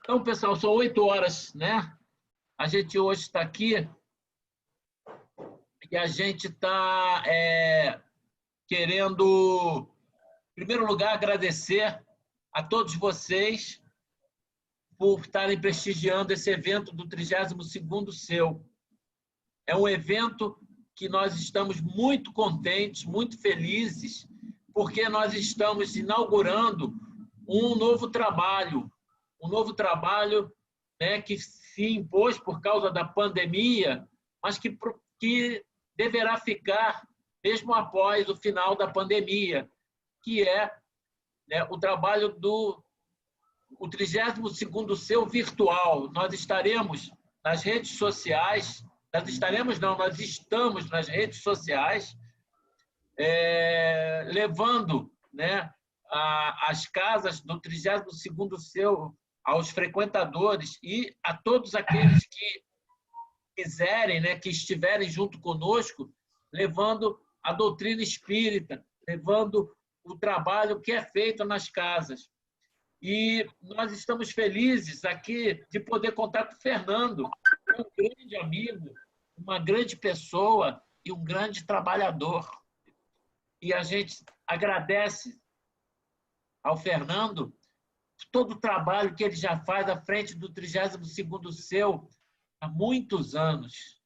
Então, pessoal, são 8 horas, né? A gente hoje está aqui e a gente está querendo, em primeiro lugar, agradecer a todos vocês por estarem prestigiando esse evento do 32º Seu. É um evento que nós estamos muito contentes, muito felizes, porque nós estamos inaugurando um novo trabalho, né, que se impôs por causa da pandemia, mas que deverá ficar mesmo após o final da pandemia, que é, né, o trabalho do 32º Seu virtual. Nós estaremos nas redes sociais, nós estamos nas redes sociais, levando, né, as casas do 32º Seu aos frequentadores e a todos aqueles que quiserem, né, que estiverem junto conosco, levando a doutrina espírita, levando o trabalho que é feito nas casas. E nós estamos felizes aqui de poder contar com o Fernando, um grande amigo, uma grande pessoa e um grande trabalhador. E a gente agradece ao Fernando todo o trabalho que ele já faz à frente do 32º Seu há muitos anos.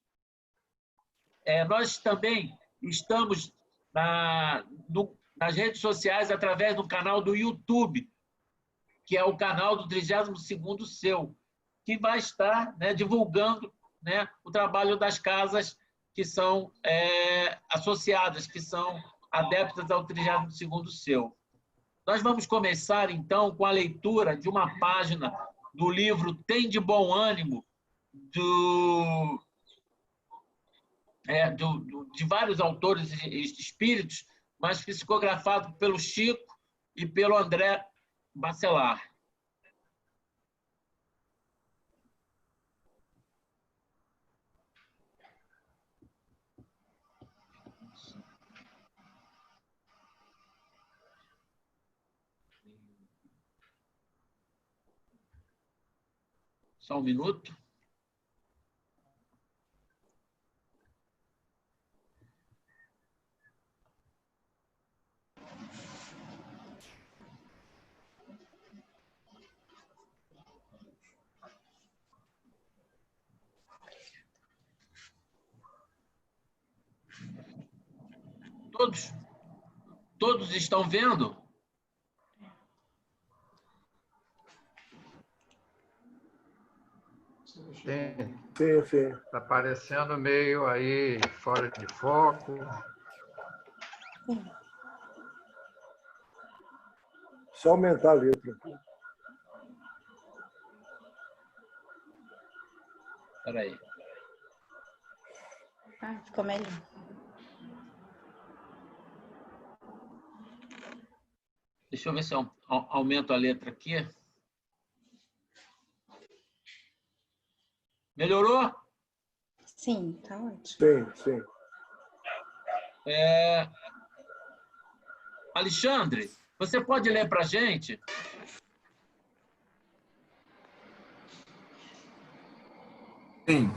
Nós também estamos nas redes sociais através do canal do YouTube, que é o canal do 32º Seu, que vai estar, né, divulgando, né, o trabalho das casas que são associadas, que são adeptas ao 32º Seu. Nós vamos começar, então, com a leitura de uma página do livro Tem de Bom Ânimo, de vários autores espíritos, mas psicografado pelo Chico e pelo André Bacelar. Só um minuto. Todos estão vendo? Sim. Sim. Está parecendo meio aí fora de foco. Só aumentar a letra. Espera aí. Ficou melhor. Deixa eu ver se eu aumento a letra aqui. Melhorou? Sim, tá ótimo. Sim. Alexandre, você pode ler para a gente? Sim.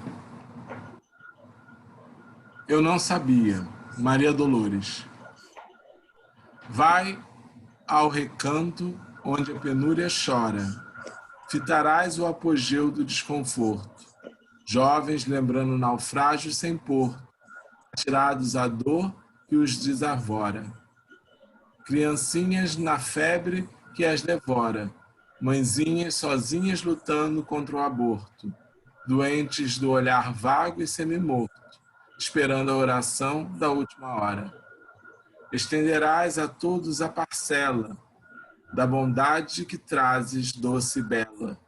Eu não sabia. Maria Dolores. Vai ao recanto onde a penúria chora. Fitarás o apogeu do desconforto. Jovens lembrando naufrágios sem porto, atirados à dor que os desarvora. Criancinhas na febre que as devora. Mãezinhas sozinhas lutando contra o aborto. Doentes do olhar vago e semimorto, esperando a oração da última hora. Estenderás a todos a parcela da bondade que trazes doce e bela,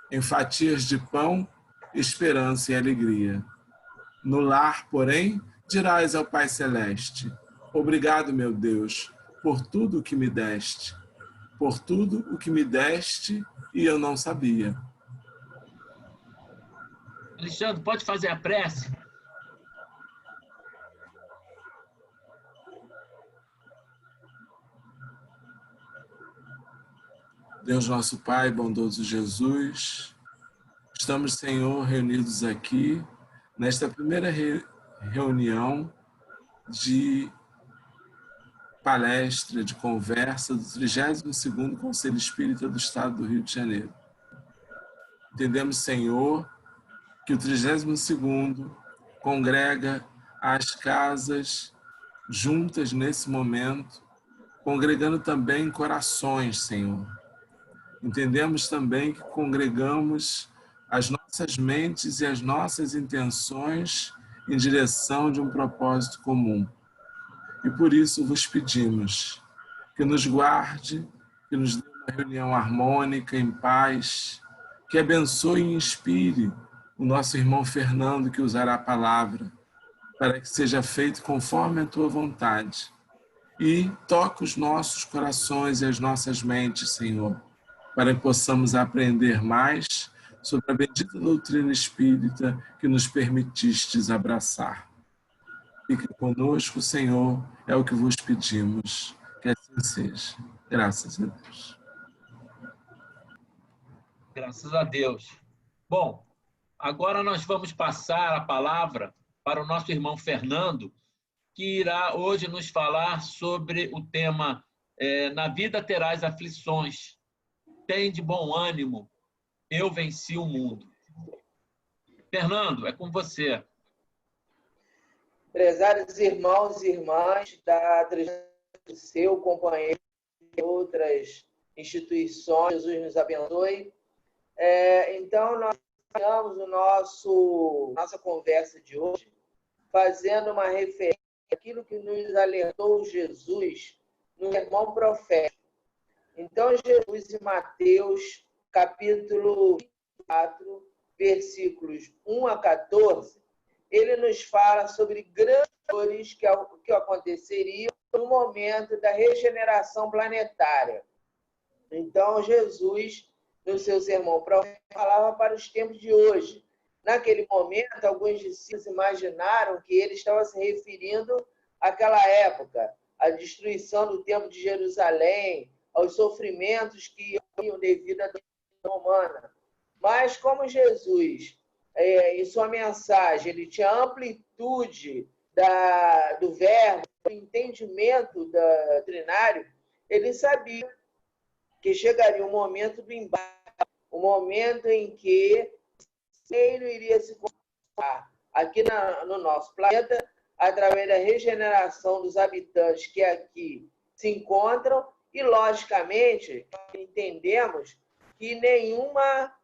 em fatias de pão, esperança e alegria. No lar, porém, dirás ao Pai Celeste: obrigado, meu Deus, por tudo o que me deste, por tudo o que me deste e eu não sabia. Alexandre, pode fazer a prece? Deus nosso Pai, bondoso Jesus, estamos, Senhor, reunidos aqui nesta primeira reunião de palestra, de conversa do 32º Conselho Espírita do Estado do Rio de Janeiro. Entendemos, Senhor, que o 32º congrega as casas juntas nesse momento, congregando também corações, Senhor. Entendemos também que congregamos as nossas mentes e as nossas intenções em direção de um propósito comum. E por isso vos pedimos que nos guarde, que nos dê uma reunião harmônica, em paz, que abençoe e inspire o nosso irmão Fernando, que usará a palavra, para que seja feito conforme a tua vontade. E toque os nossos corações e as nossas mentes, Senhor, para que possamos aprender mais sobre a bendita doutrina espírita que nos permitistes abraçar. Fique conosco, Senhor, é o que vos pedimos. Que assim seja. Graças a Deus. Graças a Deus. Bom, agora nós vamos passar a palavra para o nosso irmão Fernando, que irá hoje nos falar sobre o tema Na vida terás aflições, tem de bom ânimo, eu venci o mundo. Fernando, é com você. Prezados irmãos e irmãs da seu companheiro e outras instituições, Jesus nos abençoe. Então, nós iniciamos nossa conversa de hoje fazendo uma referência àquilo que nos alertou Jesus no sermão profético. Então, Jesus em Mateus, capítulo 4, versículos 1 a 14, ele nos fala sobre grandes dores que aconteceriam no momento da regeneração planetária. Então, Jesus, no seu sermão profético, falava para os tempos de hoje. Naquele momento, alguns discípulos imaginaram que ele estava se referindo àquela época, à destruição do Templo de Jerusalém, aos sofrimentos que iam devido à doença humana. Mas como Jesus, em sua mensagem, ele tinha amplitude do verbo, do entendimento doutrinário, ele sabia que chegaria um momento do embate, um momento em que o reino iria se consumar aqui no nosso planeta, através da regeneração dos habitantes que aqui se encontram, e, logicamente, entendemos que nenhuma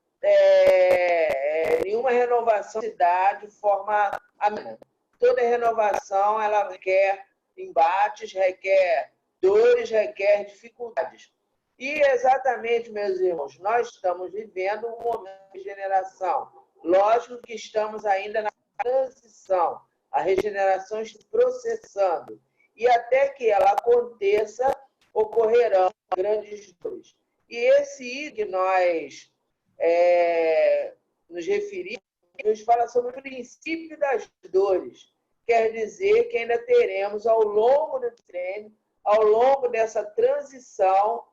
renovação se dá de forma amena. Toda renovação ela requer embates, requer dores, requer dificuldades. E exatamente, meus irmãos, nós estamos vivendo um momento de regeneração. Lógico que estamos ainda na transição. A regeneração está processando. E até que ela aconteça, ocorrerão grandes dores. E esse item que nós nos referimos, nos fala sobre o princípio das dores. Quer dizer que ainda teremos, ao longo do treino, ao longo dessa transição,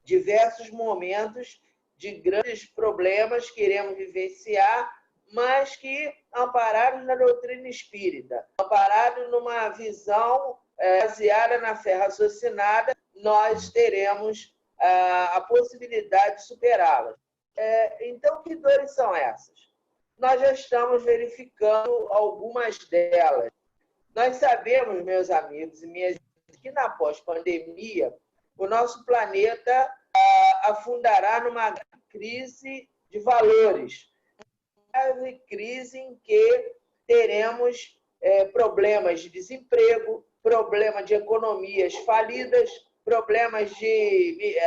diversos momentos de grandes problemas que iremos vivenciar, mas que, amparados na doutrina espírita, amparados numa visão baseada na fé raciocinada, nós teremos a possibilidade de superá-las. Então, que dores são essas? Nós já estamos verificando algumas delas. Nós sabemos, meus amigos e minhas irmãs, que na pós-pandemia, o nosso planeta afundará numa crise de valores, uma crise em que teremos problemas de desemprego, problema de economias falidas, problemas de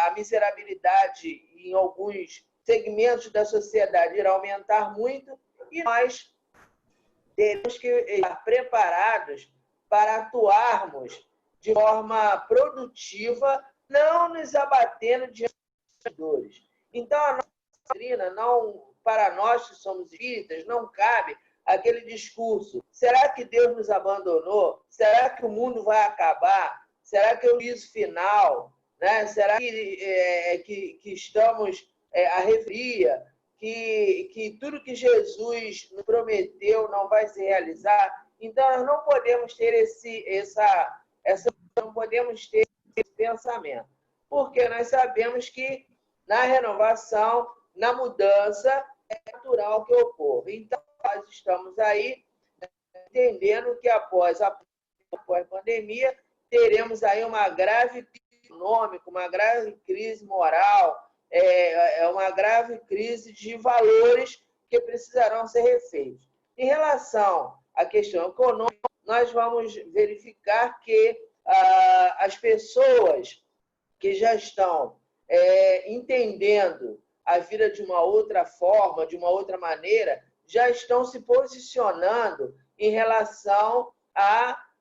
a miserabilidade em alguns segmentos da sociedade irá aumentar muito, e nós temos que estar preparados para atuarmos de forma produtiva, não nos abatendo diante das dores. Então, a nossa doutrina, para nós que somos espíritas, não cabe aquele discurso: será que Deus nos abandonou? Será que o mundo vai acabar? Será que é o juízo final? Né? Será que estamos a refria, que tudo que Jesus nos prometeu não vai se realizar? Então, nós não podemos ter não podemos ter esse pensamento, porque nós sabemos que na renovação, na mudança, é natural que ocorra. Então, nós estamos aí entendendo que após a pandemia, teremos aí uma grave crise econômica, uma grave crise moral, uma grave crise de valores que precisarão ser refeitos. Em relação à questão econômica, nós vamos verificar que as pessoas que já estão entendendo a vida de uma outra forma, de uma outra maneira, já estão se posicionando em relação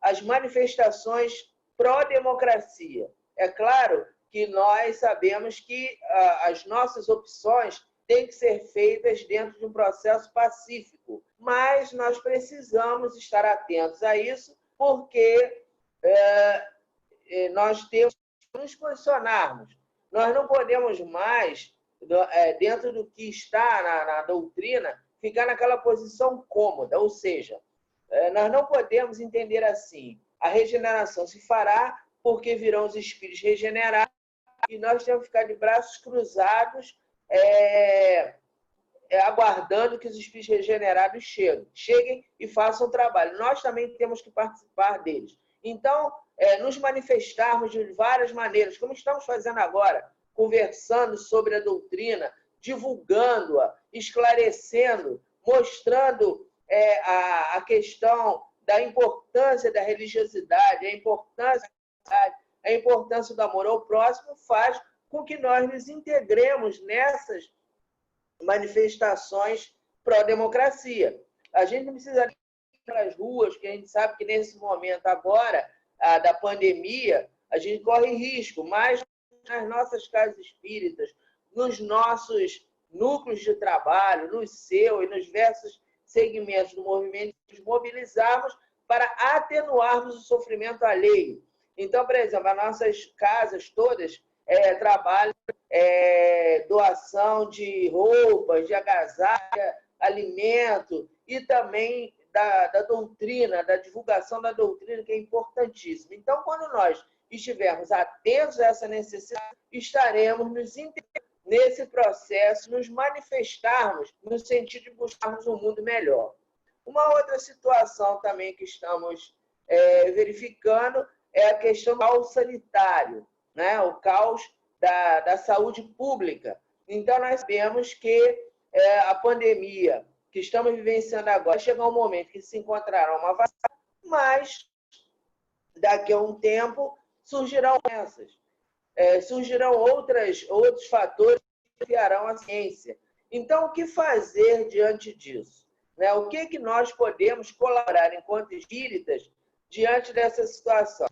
às manifestações pró-democracia. É claro que nós sabemos que as nossas opções têm que ser feitas dentro de um processo pacífico, mas nós precisamos estar atentos a isso, porque nós temos que nos posicionarmos. Nós não podemos mais, dentro do que está na doutrina, ficar naquela posição cômoda, ou seja, nós não podemos entender assim: a regeneração se fará porque virão os espíritos regenerados e nós temos que ficar de braços cruzados, aguardando que os espíritos regenerados cheguem e façam o trabalho. Nós também temos que participar deles. Então, nos manifestarmos de várias maneiras, como estamos fazendo agora, conversando sobre a doutrina, divulgando-a, esclarecendo, mostrando a questão da importância da religiosidade, a importância do amor ao próximo, faz com que nós nos integremos nessas manifestações pró-democracia. A gente não precisa ir para as ruas, que a gente sabe que nesse momento agora da pandemia, a gente corre risco, mas nas nossas casas espíritas, nos nossos núcleos de trabalho, no seu e nos diversos segmentos do movimento, nos mobilizarmos para atenuarmos o sofrimento alheio. Então, por exemplo, as nossas casas todas trabalham doação de roupas, de agasalho, alimento e também da doutrina, da divulgação da doutrina, que é importantíssima. Então, quando nós estivermos atentos a essa necessidade, estaremos nos integrando nesse processo, nos manifestarmos no sentido de buscarmos um mundo melhor. Uma outra situação também que estamos verificando é a questão do caos sanitário, né? O caos da saúde pública. Então, nós sabemos que a pandemia que estamos vivenciando agora, chegar um momento que se encontrará uma vacina, mas daqui a um tempo surgirão doenças, surgirão outros fatores que desafiarão a ciência. Então, o que fazer diante disso? Né? O que nós podemos colaborar enquanto espíritas diante dessa situação?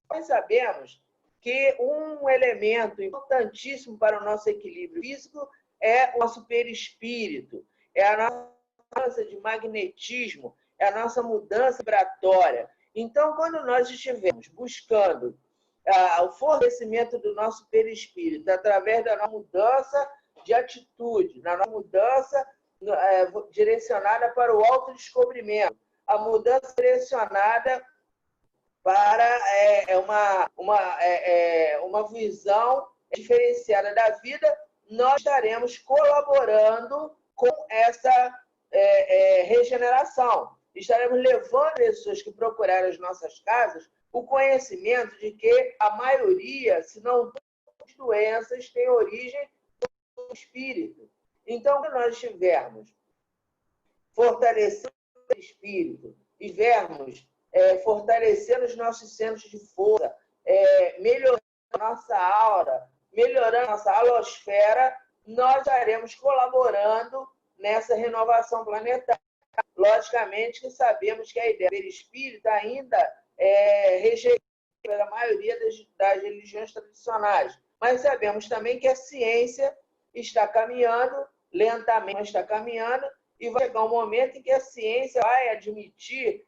Nós sabemos que um elemento importantíssimo para o nosso equilíbrio físico é o nosso perispírito, é a nossa mudança de magnetismo, é a nossa mudança vibratória. Então, quando nós estivermos buscando o fortalecimento do nosso perispírito através da nossa mudança de atitude, da nossa mudança direcionada para o autodescobrimento, a mudança direcionada para uma visão diferenciada da vida, nós estaremos colaborando com essa regeneração. Estaremos levando pessoas que procuraram as nossas casas o conhecimento de que a maioria, se não todas as doenças, têm origem do espírito. Então, se nós estivermos fortalecendo o espírito, estivermos fortalecendo os nossos centros de força, melhorando a nossa aura, melhorando a nossa alosfera, nós estaremos colaborando nessa renovação planetária. Logicamente que sabemos que a ideia do perispírito ainda é rejeitada pela maioria das religiões tradicionais, mas sabemos também que a ciência está caminhando, lentamente está caminhando, e vai chegar um momento em que a ciência vai admitir,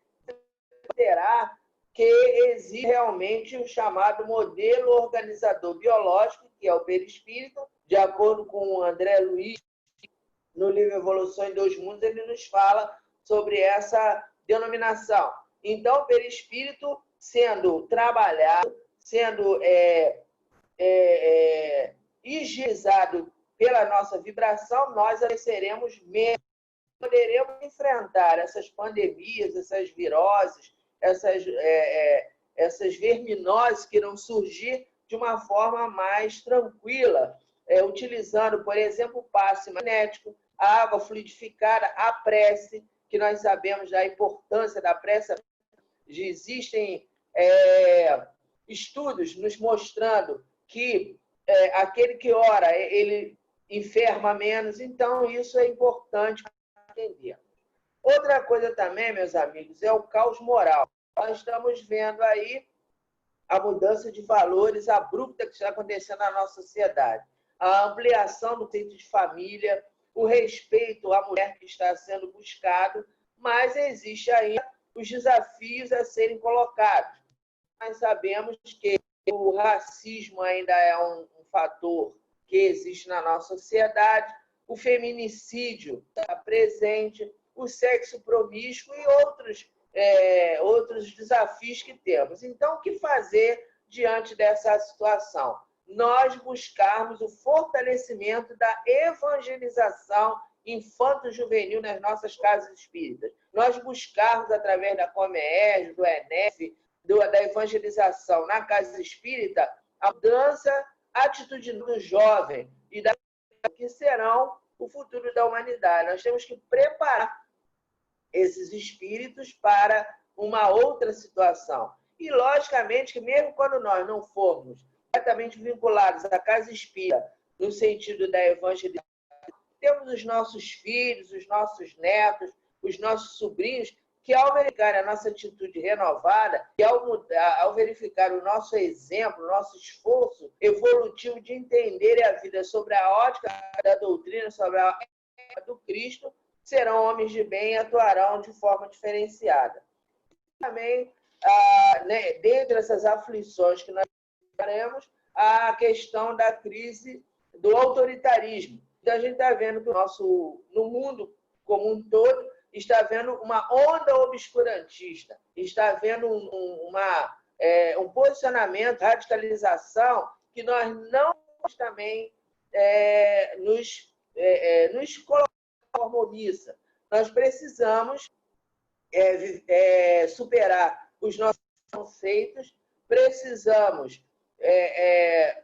terá que existe realmente o chamado modelo organizador biológico, que é o perispírito, de acordo com o André Luiz, no livro Evolução em Dois Mundos, ele nos fala sobre essa denominação. Então, o perispírito sendo trabalhado, sendo higienizado pela nossa vibração, nós seremos menos, poderemos enfrentar essas pandemias, essas viroses, essas verminoses que irão surgir de uma forma mais tranquila, utilizando, por exemplo, o passe magnético, a água fluidificada, a prece, que nós sabemos da importância da prece. Existem estudos nos mostrando que aquele que ora, ele enferma menos, então isso é importante entender. Outra coisa também, meus amigos, é o caos moral. Nós estamos vendo aí a mudança de valores abrupta que está acontecendo na nossa sociedade. A ampliação do conceito de família, o respeito à mulher que está sendo buscado, mas existe ainda os desafios a serem colocados. Nós sabemos que o racismo ainda é um fator que existe na nossa sociedade, o feminicídio está presente, o sexo promíscuo e outros desafios que temos. Então, o que fazer diante dessa situação? Nós buscarmos o fortalecimento da evangelização infanto-juvenil nas nossas casas espíritas. Nós buscarmos, através da Comerge, do ENEF, da evangelização na casa espírita, a mudança atitudinal do jovem e da que serão o futuro da humanidade. Nós temos que preparar esses espíritos para uma outra situação. E, logicamente, que mesmo quando nós não formos diretamente vinculados à casa espírita, no sentido da evangelização, temos os nossos filhos, os nossos netos, os nossos sobrinhos, que ao verificar a nossa atitude renovada e ao verificar o nosso exemplo, o nosso esforço evolutivo de entender a vida sobre a ótica da doutrina, sobre a ótica do Cristo, serão homens de bem e atuarão de forma diferenciada. Também, dentre essas aflições que nós faremos, a questão da crise do autoritarismo. Então, a gente está vendo que no mundo como um todo, está havendo uma onda obscurantista, está havendo um posicionamento, radicalização, que nós não também nos colocar de forma omissa. Nós precisamos superar os nossos conceitos, precisamos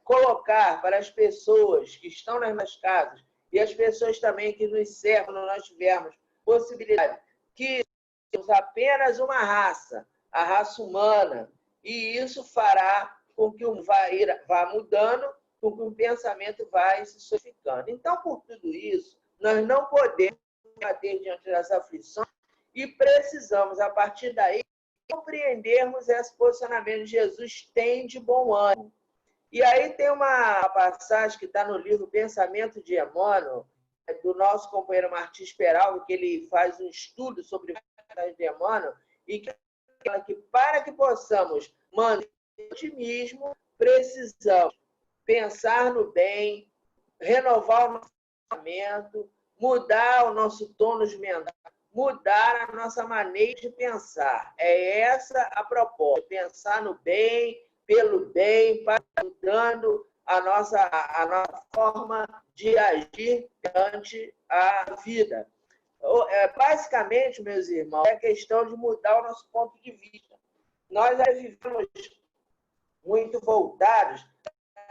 colocar para as pessoas que estão nas nossas casas e as pessoas também que nos cercam, quando nós tivermos possibilidade, que somos apenas uma raça, a raça humana, e isso fará com que vá mudando, com que o pensamento vá se solidificando. Então, por tudo isso, nós não podemos bater diante das aflições e precisamos, a partir daí, compreendermos esse posicionamento que Jesus tem de bom ânimo. E aí tem uma passagem que está no livro Pensamento de Emmanuel, do nosso companheiro Martins Peralva, que ele faz um estudo sobre o de Emmanuel, e que fala que para que possamos manter o otimismo, precisamos pensar no bem, renovar o nosso pensamento, mudar o nosso tônus mental, mudar a nossa maneira de pensar. É essa a proposta, pensar no bem, pelo bem, mudando a nossa forma de agir perante a vida. Basicamente, meus irmãos, é questão de mudar o nosso ponto de vista. Nós vivemos muito voltados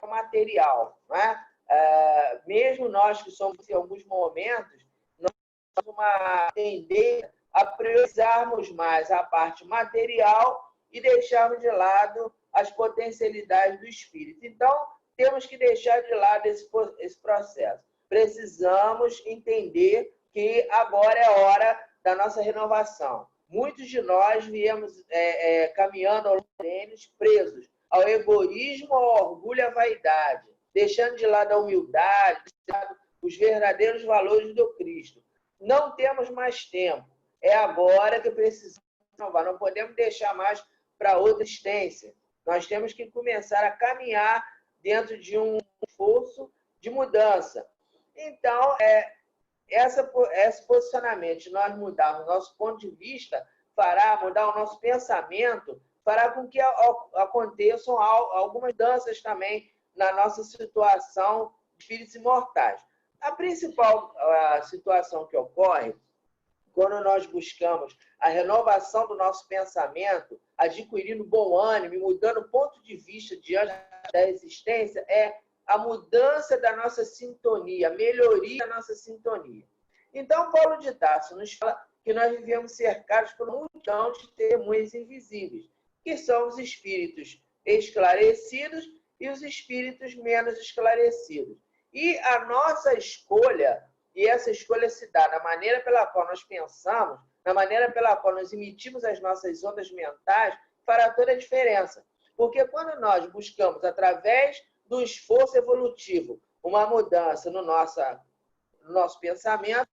ao material, não é? Mesmo nós que somos, em alguns momentos, nós temos uma tendência a priorizarmos mais a parte material e deixarmos de lado as potencialidades do espírito. Então, temos que deixar de lado esse processo. Precisamos entender que agora é hora da nossa renovação. Muitos de nós viemos caminhando ao longo deles presos ao egoísmo, ao orgulho e à vaidade, deixando de lado a humildade, os verdadeiros valores do Cristo. Não temos mais tempo. É agora que precisamos renovar. Não podemos deixar mais para outra existência. Nós temos que começar a caminhar dentro de um esforço de mudança. Então, esse posicionamento de nós mudarmos o nosso ponto de vista, mudar o nosso pensamento, fará com que aconteçam algumas mudanças também na nossa situação de espíritos imortais. A principal situação que ocorre quando nós buscamos a renovação do nosso pensamento, adquirindo bom ânimo e mudando o ponto de vista diante da existência, é a mudança da nossa sintonia, a melhoria da nossa sintonia. Então, Paulo de Tarso nos fala que nós vivemos cercados por uma multidão de testemunhas invisíveis, que são os espíritos esclarecidos e os espíritos menos esclarecidos. E a nossa escolha, e essa escolha se dá na maneira pela qual nós pensamos, na maneira pela qual nós emitimos as nossas ondas mentais, fará toda a diferença. Porque quando nós buscamos, através do esforço evolutivo, uma mudança no nosso pensamento,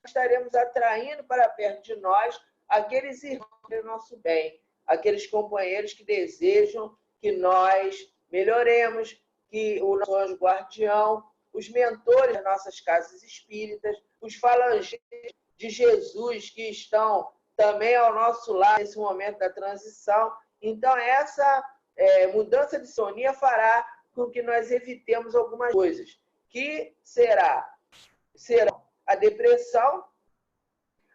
estaremos atraindo para perto de nós aqueles irmãos do nosso bem, aqueles companheiros que desejam que nós melhoremos, que o nosso anjo guardião, os mentores das nossas casas espíritas, os falangistas de Jesus que estão também ao nosso lado nesse momento da transição. Então, essa mudança de sintonia fará com que nós evitemos algumas coisas, que serão a depressão,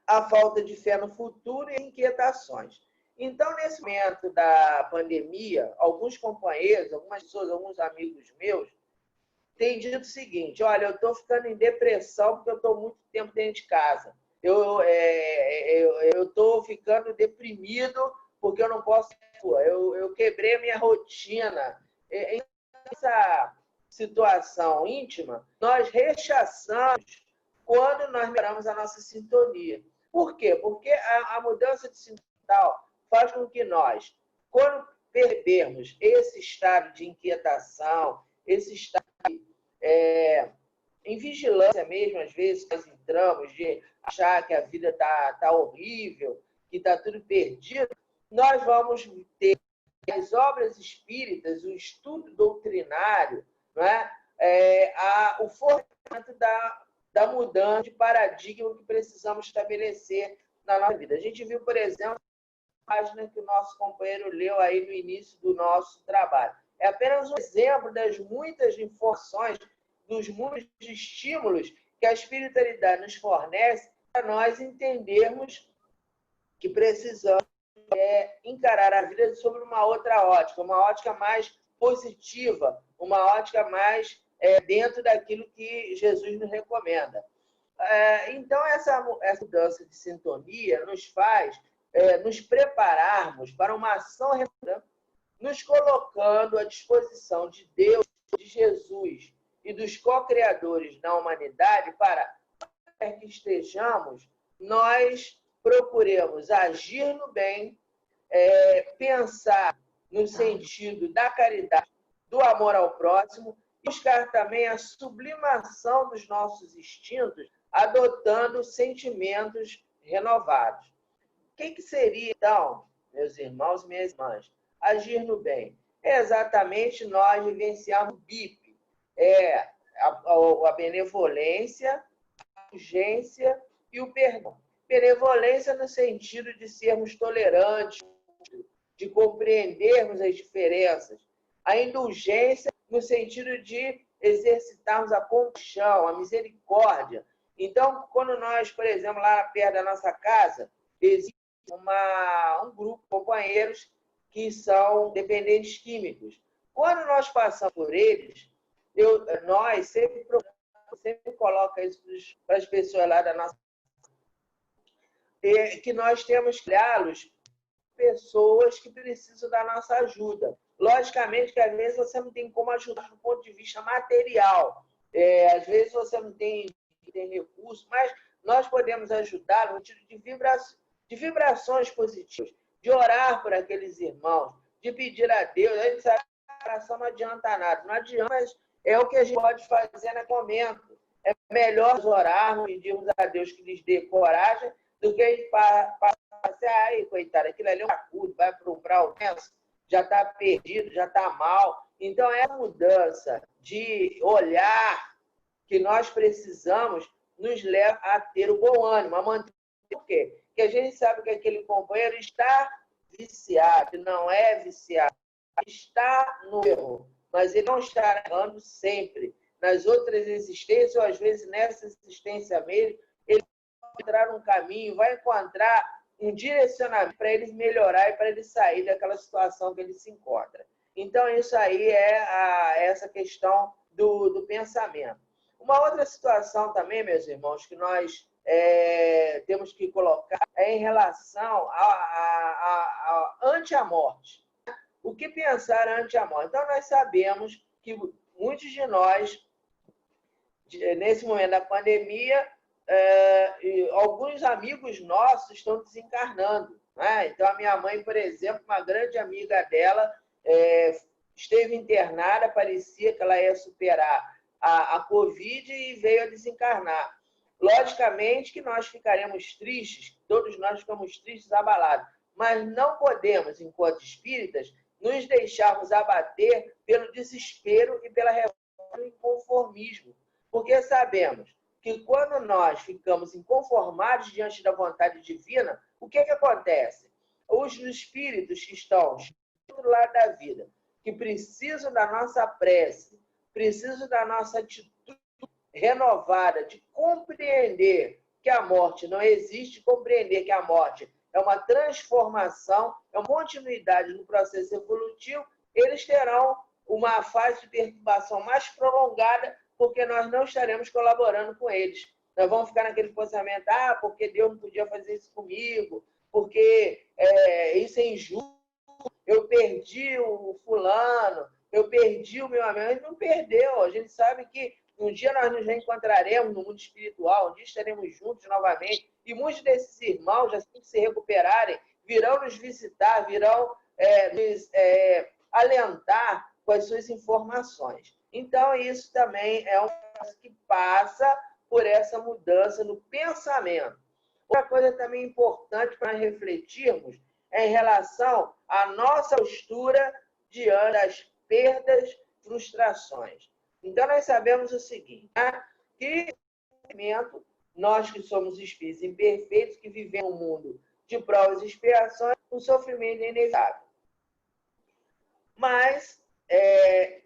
a falta de fé no futuro e inquietações. Então, nesse momento da pandemia, alguns companheiros, algumas pessoas, alguns amigos meus, têm dito o seguinte: olha, eu estou ficando em depressão porque eu estou muito tempo dentro de casa. Eu estou ficando deprimido porque eu não posso ir à rua. Eu quebrei a minha rotina. Essa situação íntima, nós rechaçamos quando nós melhoramos a nossa sintonia. Por quê? Porque a mudança de sintonia faz com que nós, quando perdermos esse estado de inquietação, esse estado em vigilância mesmo, às vezes nós entramos de achar que a vida está horrível, que está tudo perdido, nós vamos ter as obras espíritas, o estudo doutrinário, não é? O fortalecimento da mudança de paradigma que precisamos estabelecer na nossa vida. A gente viu, por exemplo, a página que o nosso companheiro leu aí no início do nosso trabalho. É apenas um exemplo das muitas informações, dos muitos estímulos que a espiritualidade nos fornece para nós entendermos que precisamos encarar a vida sobre uma outra ótica, uma ótica mais positiva, uma ótica mais dentro daquilo que Jesus nos recomenda. Então, essa mudança de sintonia nos faz nos prepararmos para uma ação reformadora, nos colocando à disposição de Deus, de Jesus e dos co-criadores da humanidade para que estejamos, nós procuremos agir no bem, pensar no sentido da caridade, do amor ao próximo, e buscar também a sublimação dos nossos instintos, adotando sentimentos renovados. O que seria, então, meus irmãos e minhas irmãs, agir no bem? É exatamente nós vivenciarmos o BIP, a benevolência, a urgência e o perdão. Benevolência no sentido de sermos tolerantes, de compreendermos as diferenças. A indulgência no sentido de exercitarmos a compaixão, a misericórdia. Então, quando nós, por exemplo, lá perto da nossa casa, existe um grupo de companheiros que são dependentes químicos. Quando nós passamos por eles, nós sempre colocamos isso para as pessoas lá da nossa que nós temos que olhá-los pessoas que precisam da nossa ajuda. Logicamente que às vezes você não tem como ajudar do ponto de vista material. Às vezes você não tem recurso, mas nós podemos ajudar no sentido de vibrações positivas, de orar por aqueles irmãos, de pedir a Deus. A gente sabe que a oração não adianta nada. Não adianta, mas é o que a gente pode fazer naquele momento. É melhor orarmos, pedirmos a Deus que lhes dê coragem, do que a gente passar assim, ai, coitado, aquilo ali é um acudo, vai para o penso, já está perdido, já está mal. Então, essa mudança de olhar que nós precisamos nos leva a ter o bom ânimo, a manter o quê? Porque a gente sabe que aquele companheiro está viciado, não é viciado, está no erro, mas ele não está errando sempre. Nas outras existências, ou às vezes nessa existência mesmo, ele vai encontrar um caminho, vai encontrar um direcionamento para ele melhorar e para ele sair daquela situação que ele se encontra. Então, isso aí é essa questão do pensamento. Uma outra situação também, meus irmãos, que nós temos que colocar é em relação ante a morte. O que pensar ante a morte? Então, nós sabemos que muitos de nós, nesse momento da pandemia, alguns amigos nossos estão desencarnando. Né? Então, a minha mãe, por exemplo, uma grande amiga dela, esteve internada, parecia que ela ia superar a Covid e veio a desencarnar. Logicamente que nós ficaremos tristes, todos nós ficamos tristes, abalados, mas não podemos, enquanto espíritas, nos deixarmos abater pelo desespero e pela revolta do inconformismo, porque sabemos que quando nós ficamos inconformados diante da vontade divina, o que acontece? Os espíritos que estão do outro lado da vida, que precisam da nossa prece, precisam da nossa atitude renovada, de compreender que a morte não existe, compreender que a morte é uma transformação, é uma continuidade no processo evolutivo, eles terão uma fase de perturbação mais prolongada, porque nós não estaremos colaborando com eles. Nós vamos ficar naquele pensamento, porque Deus não podia fazer isso comigo, porque isso é injusto, eu perdi o fulano, eu perdi o meu amigo. A gente não perdeu, a gente sabe que um dia nós nos reencontraremos no mundo espiritual, um dia estaremos juntos novamente, e muitos desses irmãos, assim que se recuperarem, virão nos visitar, virão nos alentar com as suas informações. Então, isso também é um processo que passa por essa mudança no pensamento. Outra coisa também importante para refletirmos é em relação à nossa postura diante das perdas, frustrações. Então, nós sabemos o seguinte, né? Que nós que somos espíritos imperfeitos, que vivemos um mundo de provas e expiações, o sofrimento é inevitável. Mas,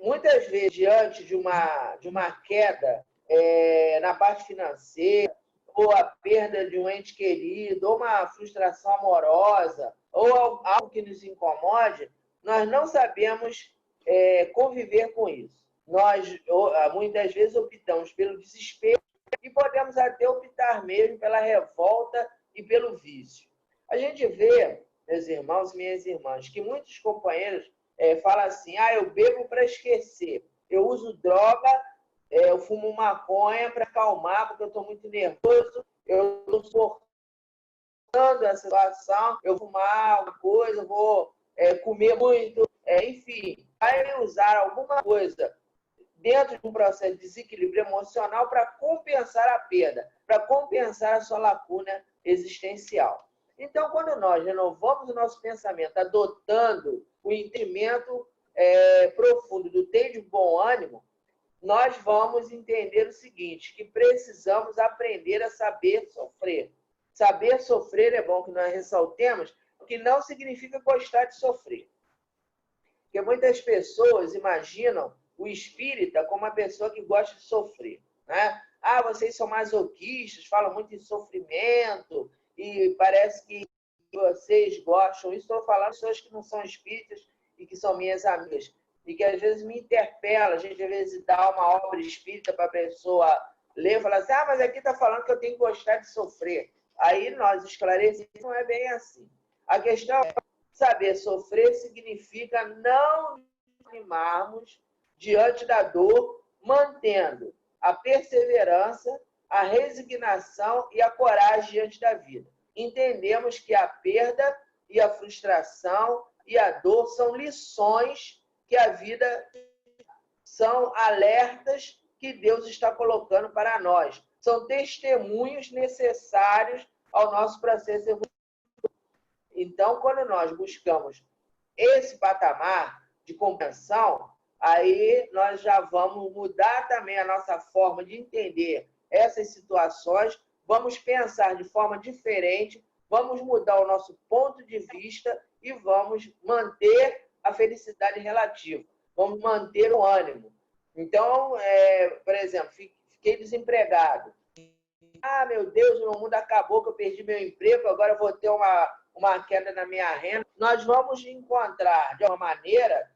muitas vezes, diante de uma queda na parte financeira, ou a perda de um ente querido, ou uma frustração amorosa, ou algo que nos incomode, nós não sabemos conviver com isso. Nós, muitas vezes, optamos pelo desespero e podemos até optar mesmo pela revolta e pelo vício. A gente vê, meus irmãos e minhas irmãs, que muitos companheiros falam assim, eu bebo para esquecer, eu uso droga, eu fumo maconha para acalmar, porque eu estou muito nervoso, eu estou suportando essa situação, eu vou fumar alguma coisa, eu vou comer muito, enfim, vai usar alguma coisa dentro de um processo de desequilíbrio emocional para compensar a perda, para compensar a sua lacuna existencial. Então, quando nós renovamos o nosso pensamento, adotando o entendimento profundo do ter de bom ânimo, nós vamos entender o seguinte, que precisamos aprender a saber sofrer. Saber sofrer é bom que nós ressaltemos, que não significa gostar de sofrer. Porque muitas pessoas imaginam o espírita como uma pessoa que gosta de sofrer. Né? Vocês são masoquistas, falam muito em sofrimento, e parece que vocês gostam. Isso estou falando de pessoas que não são espíritas e que são minhas amigas, e que às vezes me interpela, a gente às vezes dá uma obra espírita para a pessoa ler e falar assim, mas aqui está falando que eu tenho que gostar de sofrer. Aí nós esclarecemos, não é bem assim. A questão é saber sofrer significa não animarmos diante da dor, mantendo a perseverança, a resignação e a coragem diante da vida. Entendemos que a perda e a frustração e a dor são lições que a vida, são alertas que Deus está colocando para nós. São testemunhos necessários ao nosso processo evolutivo. Então, quando nós buscamos esse patamar de compreensão, aí nós já vamos mudar também a nossa forma de entender essas situações, vamos pensar de forma diferente, vamos mudar o nosso ponto de vista e vamos manter a felicidade relativa, vamos manter o ânimo. Então, por exemplo, fiquei desempregado. Ah, meu Deus, meu mundo acabou, que eu perdi meu emprego, agora eu vou ter uma queda na minha renda. Nós vamos encontrar, de uma maneira,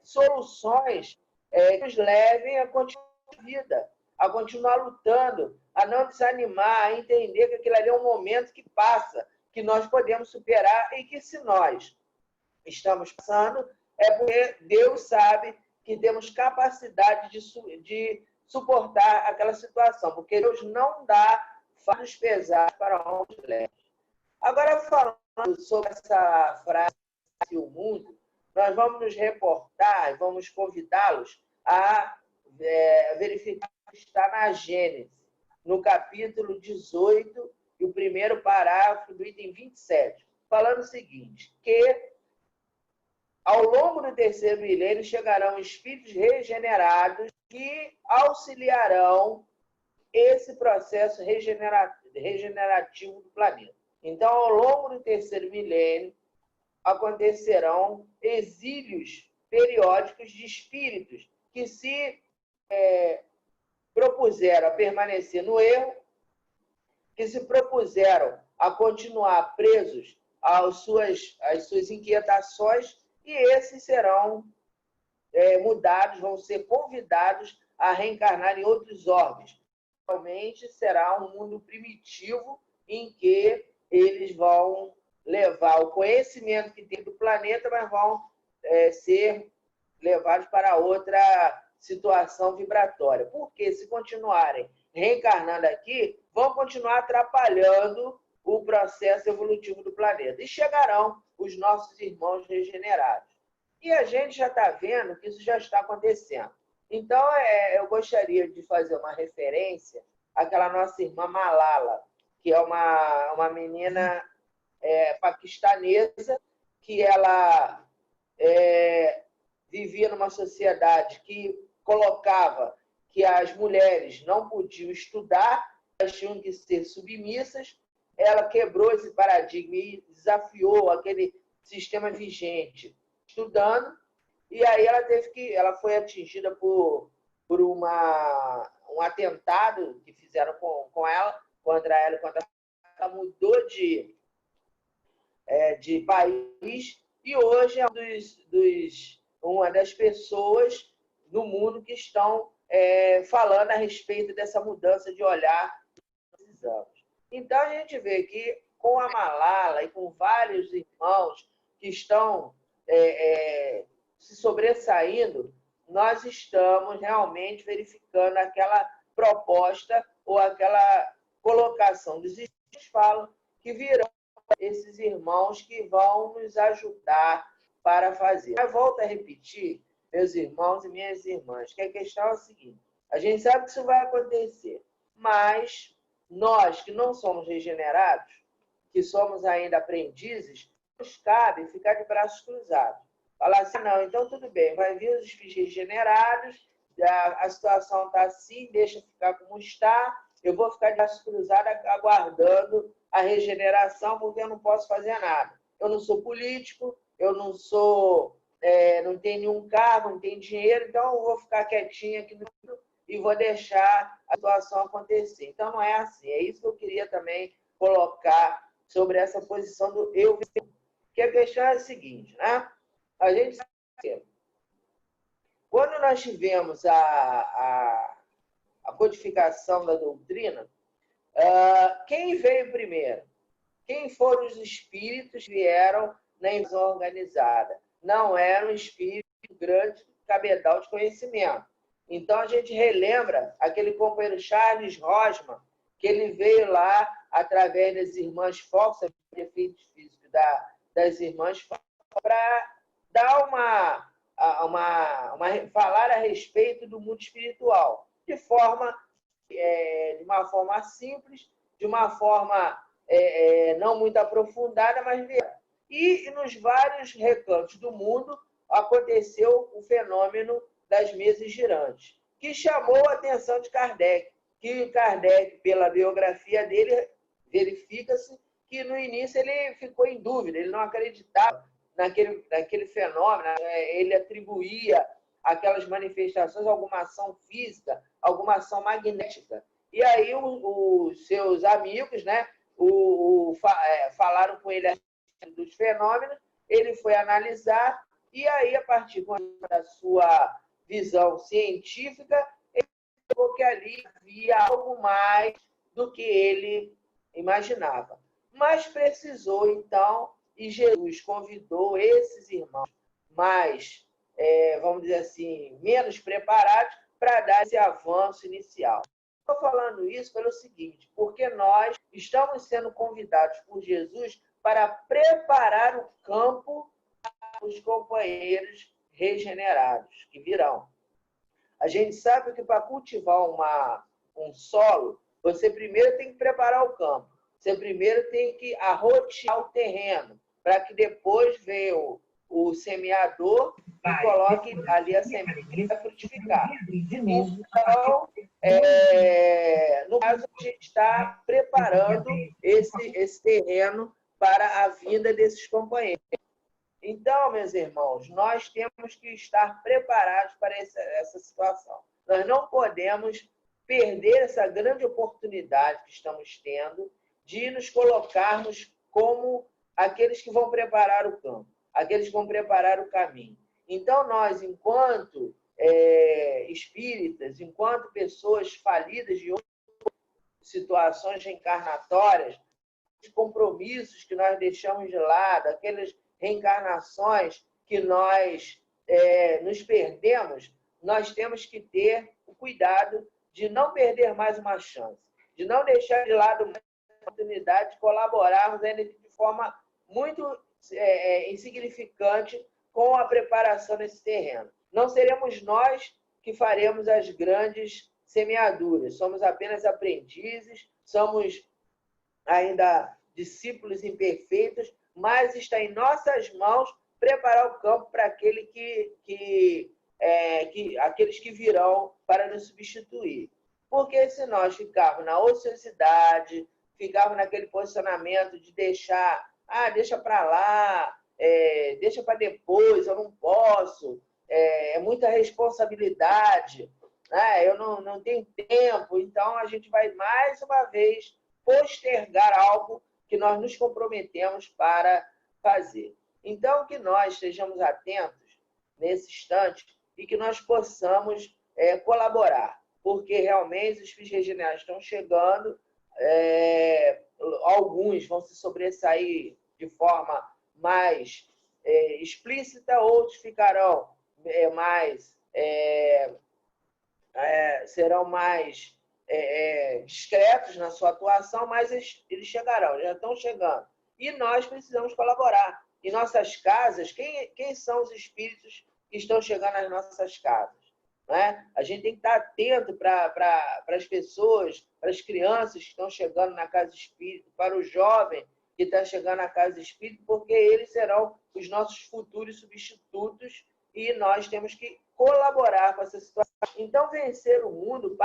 soluções que nos levem a continuar a vida, a continuar lutando, a não desanimar, a entender que aquilo ali é um momento que passa, que nós podemos superar e que se nós estamos passando, é porque Deus sabe que temos capacidade de suportar aquela situação, porque Deus não dá fardos pesados para homens leves. Agora, falando sobre essa frase o mundo, nós vamos nos reportar e vamos convidá-los a verificar que está na Gênesis, no capítulo 18, e o primeiro parágrafo do item 27, falando o seguinte, que ao longo do terceiro milênio chegarão espíritos regenerados que auxiliarão esse processo regenerativo do planeta. Então, ao longo do terceiro milênio, acontecerão exílios periódicos de espíritos que se propuseram a permanecer no erro, que se propuseram a continuar presos às suas inquietações, e esses serão mudados, vão ser convidados a reencarnar em outros órgãos. Realmente será um mundo primitivo em que eles vão levar o conhecimento que tem do planeta, mas vão ser levados para outra situação vibratória. Porque se continuarem reencarnando aqui, vão continuar atrapalhando o processo evolutivo do planeta. E chegarão os nossos irmãos regenerados. E a gente já está vendo que isso já está acontecendo. Então, eu gostaria de fazer uma referência àquela nossa irmã Malala, que é uma menina paquistanesa, que ela vivia numa sociedade que colocava que as mulheres não podiam estudar, elas tinham que ser submissas. Ela quebrou esse paradigma e desafiou aquele sistema vigente estudando, e aí ela foi atingida por um atentado que fizeram com ela, contra ela, ela mudou de país, e hoje é uma das pessoas no mundo que estão falando a respeito dessa mudança de olhar nesses anos. Então, a gente vê que com a Malala e com vários irmãos que estão se sobressaindo, nós estamos realmente verificando aquela proposta ou aquela colocação dos espíritos falam que virão esses irmãos que vão nos ajudar para fazer. Eu volto a repetir, meus irmãos e minhas irmãs, que a questão é a seguinte: a gente sabe que isso vai acontecer, mas nós que não somos regenerados, que somos ainda aprendizes, nos cabe ficar de braços cruzados. Falar assim, não, então tudo bem, vai vir os espíritos regenerados, a situação está assim, deixa ficar como está, eu vou ficar de braços cruzados aguardando a regeneração, porque eu não posso fazer nada. Eu não sou político, eu não sou, não tenho nenhum cargo, não tenho dinheiro, então eu vou ficar quietinho aqui no e vou deixar a situação acontecer. Então não é assim. É isso que eu queria também colocar sobre essa posição do eu. Que a questão é a seguinte, né? A gente sabe que quando nós tivemos a codificação da doutrina, quem veio primeiro? Quem foram os espíritos que vieram na invasão organizada? Não era um espírito grande cabedal de conhecimento. Então, a gente relembra aquele companheiro Charles Rosman, que ele veio lá através das irmãs Fox, de efeitos físicos das irmãs Fox, para dar falar a respeito do mundo espiritual, de uma forma simples, de uma forma não muito aprofundada, mas vieram. E nos vários recantos do mundo aconteceu o fenômeno das mesas girantes, que chamou a atenção de Kardec, que Kardec, pela biografia dele, verifica-se que no início ele ficou em dúvida, ele não acreditava naquele fenômeno, ele atribuía aquelas manifestações a alguma ação física, alguma ação magnética. E aí os seus amigos, né, falaram com ele dos fenômenos, ele foi analisar, e aí, a partir da sua visão científica, ele viu que ali havia algo mais do que ele imaginava. Mas precisou, então, e Jesus convidou esses irmãos mais, vamos dizer assim, menos preparados para dar esse avanço inicial. Estou falando isso pelo seguinte, porque nós estamos sendo convidados por Jesus para preparar o campo para os companheiros regenerados que virão. A gente sabe que para cultivar um solo, você primeiro tem que preparar o campo. Você primeiro tem que arrotear o terreno, para que depois venha o semeador e coloque ali a semente para frutificar. Então, no caso, a gente está preparando esse terreno para a vinda desses companheiros. Então, meus irmãos, nós temos que estar preparados para essa situação. Nós não podemos perder essa grande oportunidade que estamos tendo de nos colocarmos como aqueles que vão preparar o campo, aqueles que vão preparar o caminho. Então, nós, enquanto espíritas, enquanto pessoas falidas de outras situações reencarnatórias, os compromissos que nós deixamos de lado, aquelas reencarnações que nós nos perdemos, nós temos que ter o cuidado de não perder mais uma chance, de não deixar de lado mais a oportunidade de colaborarmos ainda de forma muito insignificante com a preparação desse terreno. Não seremos nós que faremos as grandes semeaduras, somos apenas aprendizes, somos ainda discípulos imperfeitos, mas está em nossas mãos preparar o campo para aqueles que virão para nos substituir. Porque se nós ficarmos na ociosidade, ficarmos naquele posicionamento de deixa para lá, deixa para depois, eu não posso, é muita responsabilidade, né? Eu não tenho tempo, então a gente vai mais uma vez postergar algo que nós nos comprometemos para fazer. Então, que nós estejamos atentos nesse instante e que nós possamos colaborar, porque realmente os espíritos regenerados estão chegando, alguns vão se sobressair de forma mais explícita, outros ficarão serão mais discretos na sua atuação, mas eles chegarão, já estão chegando. E nós precisamos colaborar. Em nossas casas, quem são os espíritos que estão chegando nas nossas casas? Né? A gente tem que estar atento para as pessoas, para as crianças que estão chegando na casa espírita, para o jovem que está chegando na casa espírita, porque eles serão os nossos futuros substitutos e nós temos que colaborar com essa situação. Então, vencer o mundo,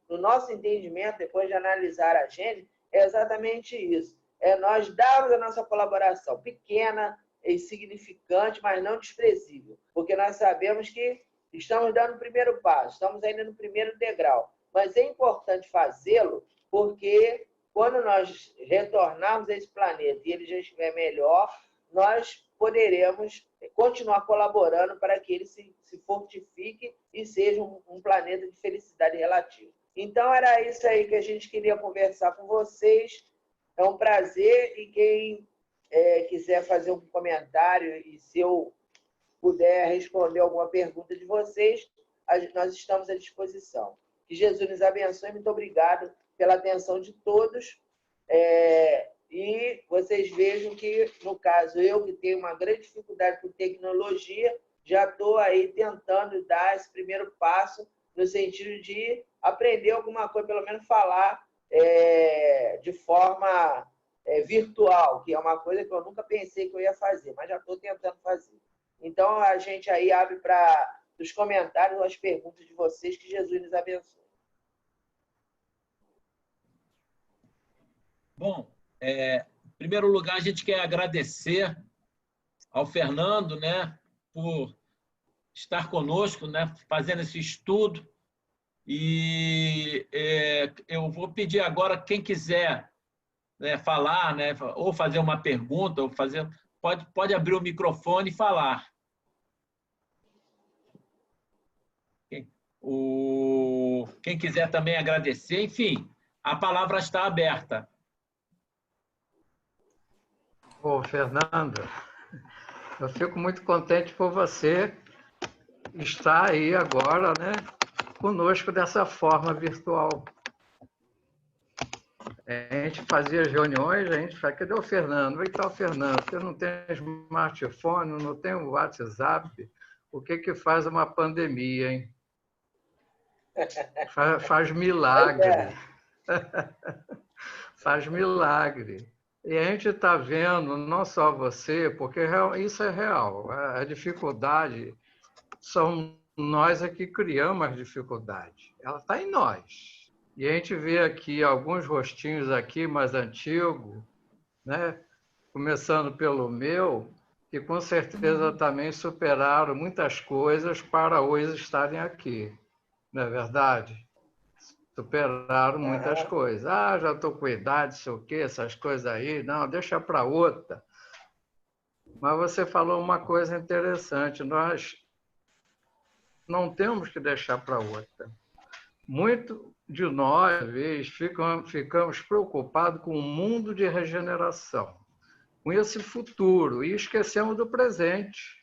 no nosso entendimento, depois de analisar a gente, é exatamente isso. É nós darmos a nossa colaboração pequena, insignificante, mas não desprezível, porque nós sabemos que estamos dando o primeiro passo, estamos ainda no primeiro degrau, mas é importante fazê-lo porque quando nós retornarmos a esse planeta e ele já estiver melhor, nós poderemos continuar colaborando para que ele se fortifique e seja um planeta de felicidade relativa. Então, era isso aí que a gente queria conversar com vocês. É um prazer e quem quiser fazer um comentário e se eu puder responder alguma pergunta de vocês, nós estamos à disposição. Que Jesus nos abençoe. Muito obrigado pela atenção de todos. E vocês vejam que, no caso, eu que tenho uma grande dificuldade com tecnologia, já estou aí tentando dar esse primeiro passo no sentido de aprender alguma coisa, pelo menos falar de forma virtual, que é uma coisa que eu nunca pensei que eu ia fazer, mas já estou tentando fazer. Então, a gente aí abre para os comentários as perguntas de vocês, que Jesus nos abençoe. Bom, em primeiro lugar, a gente quer agradecer ao Fernando, né, por estar conosco, né, fazendo esse estudo. E eu vou pedir agora, quem quiser, né, falar, né, ou fazer uma pergunta, ou fazer, pode abrir o microfone e falar. Quem quiser também agradecer, enfim, a palavra está aberta. Ô, Fernando, eu fico muito contente por você estar aí agora, né, conosco dessa forma virtual. A gente fazia as reuniões, a gente fala, cadê o Fernando? Oi, tá o Fernando, você não tem smartphone, não tem o WhatsApp, o que faz uma pandemia, hein? Faz milagre. Faz milagre. E a gente está vendo, não só você, porque isso é real. A dificuldade, são nós é que criamos a dificuldade. Ela está em nós. E a gente vê aqui alguns rostinhos aqui mais antigos, né? Começando pelo meu, que com certeza também superaram muitas coisas para hoje estarem aqui. Não é verdade? Superaram muitas coisas. Ah, já estou com idade, sei o quê, essas coisas aí. Não, deixa para outra. Mas você falou uma coisa interessante. Nós não temos que deixar para outra. Muito de nós, às vezes, ficamos preocupados com o mundo de regeneração, com esse futuro, e esquecemos do presente.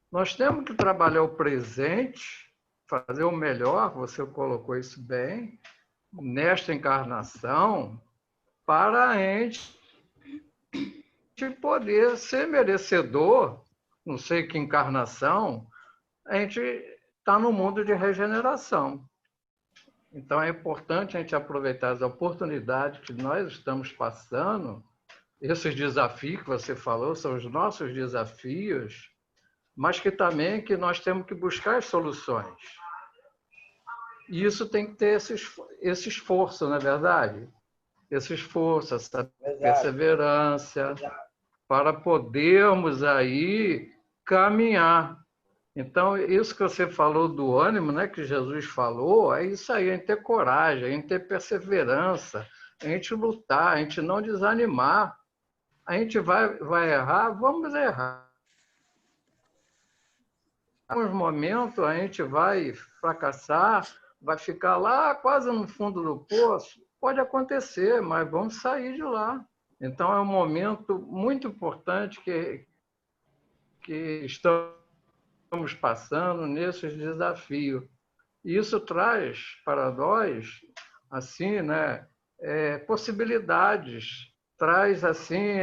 Nós temos que trabalhar o presente, fazer o melhor, você colocou isso bem, nesta encarnação, para a gente poder ser merecedor, não sei que encarnação, a gente está no mundo de regeneração. Então, é importante a gente aproveitar as oportunidades que nós estamos passando, esses desafios que você falou, são os nossos desafios, mas que também que nós temos que buscar as soluções. E isso tem que ter esse esforço, não é verdade? Esse esforço, essa perseverança, para podermos aí caminhar. Então, isso que você falou do ânimo, né, que Jesus falou, é isso aí, a gente ter coragem, a gente ter perseverança, a gente lutar, a gente não desanimar. A gente vai errar, vamos errar. Em alguns momentos a gente vai fracassar, vai ficar lá quase no fundo do poço. Pode acontecer, mas vamos sair de lá. Então, é um momento muito importante que estamos passando nesses desafios. E isso traz para nós, assim, né, possibilidades, traz assim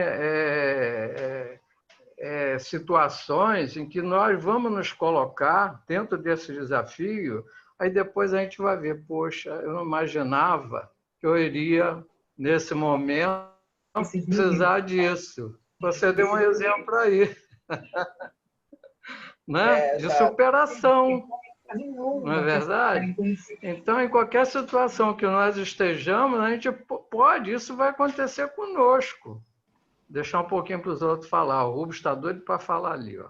situações em que nós vamos nos colocar dentro desse desafio, aí depois a gente vai ver, poxa, eu não imaginava que eu iria, nesse momento, precisar disso. Você deu um exemplo aí. Né? De superação, não é verdade? Então, em qualquer situação que nós estejamos, a gente pode, isso vai acontecer conosco. Deixar um pouquinho para os outros falar. O Rubens está doido para falar ali. Ó.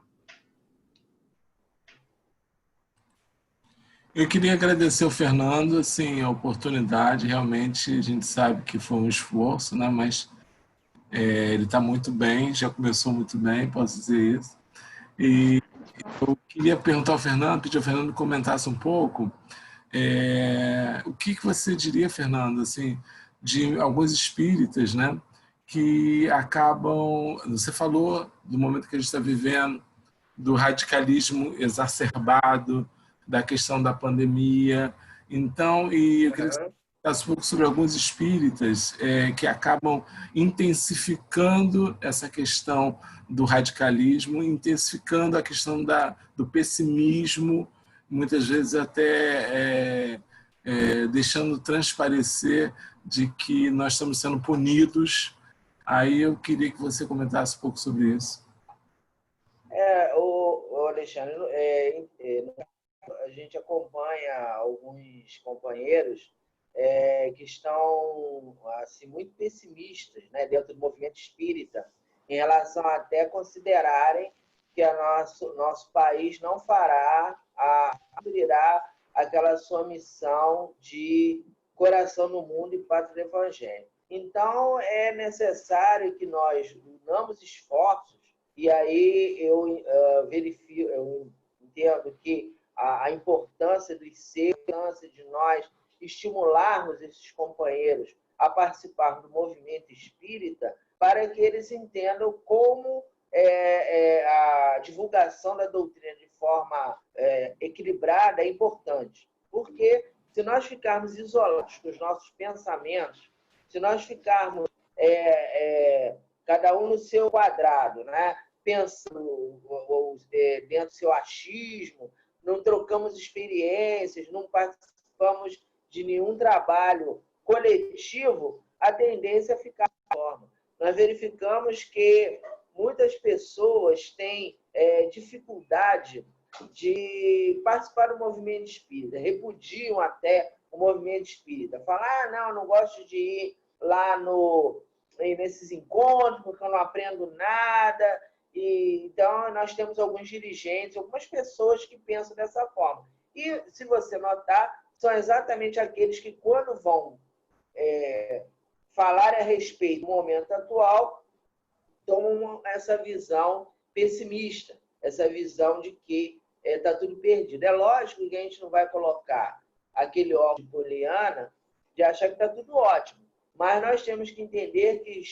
Eu queria agradecer ao Fernando, assim, a oportunidade. Realmente, a gente sabe que foi um esforço, né? Mas ele está muito bem, já começou muito bem, posso dizer isso. E eu queria perguntar ao Fernando, pedir ao Fernando que comentasse um pouco o que você diria, Fernando, assim, de alguns espíritas, né, que acabam... Você falou do momento que a gente está vivendo, do radicalismo exacerbado, da questão da pandemia. Então, eu queria que você comentasse um pouco sobre alguns espíritas que acabam intensificando essa questão do radicalismo, intensificando a questão do pessimismo, muitas vezes até deixando transparecer de que nós estamos sendo punidos Aí eu queria que você comentasse um pouco sobre isso. O Alexandre, a gente acompanha alguns companheiros que estão assim, muito pessimistas, né, dentro do movimento espírita, em relação a até considerarem que nosso país não cumprirá aquela sua missão de coração no mundo e pátria do Evangelho. Então, é necessário que nós unamos esforços, e aí eu entendo que a importância dos seus, a importância de nós estimularmos esses companheiros a participar do movimento espírita, para que eles entendam como a divulgação da doutrina de forma equilibrada é importante. Porque se nós ficarmos isolados com os nossos pensamentos, se nós ficarmos cada um no seu quadrado, né, pensando dentro do seu achismo, não trocamos experiências, não participamos de nenhum trabalho coletivo, a tendência é ficar dessa forma. Nós verificamos que muitas pessoas têm dificuldade de participar do movimento espírita, repudiam até o movimento espírita. Falam, não gosto de ir lá nesses encontros, porque eu não aprendo nada. Então, nós temos alguns dirigentes, algumas pessoas que pensam dessa forma. E, se você notar, são exatamente aqueles que, quando vão falar a respeito do momento atual, tomam essa visão pessimista, essa visão de que está tudo perdido. É lógico que a gente não vai colocar aquele óculos de poliana de achar que está tudo ótimo, mas nós temos que entender que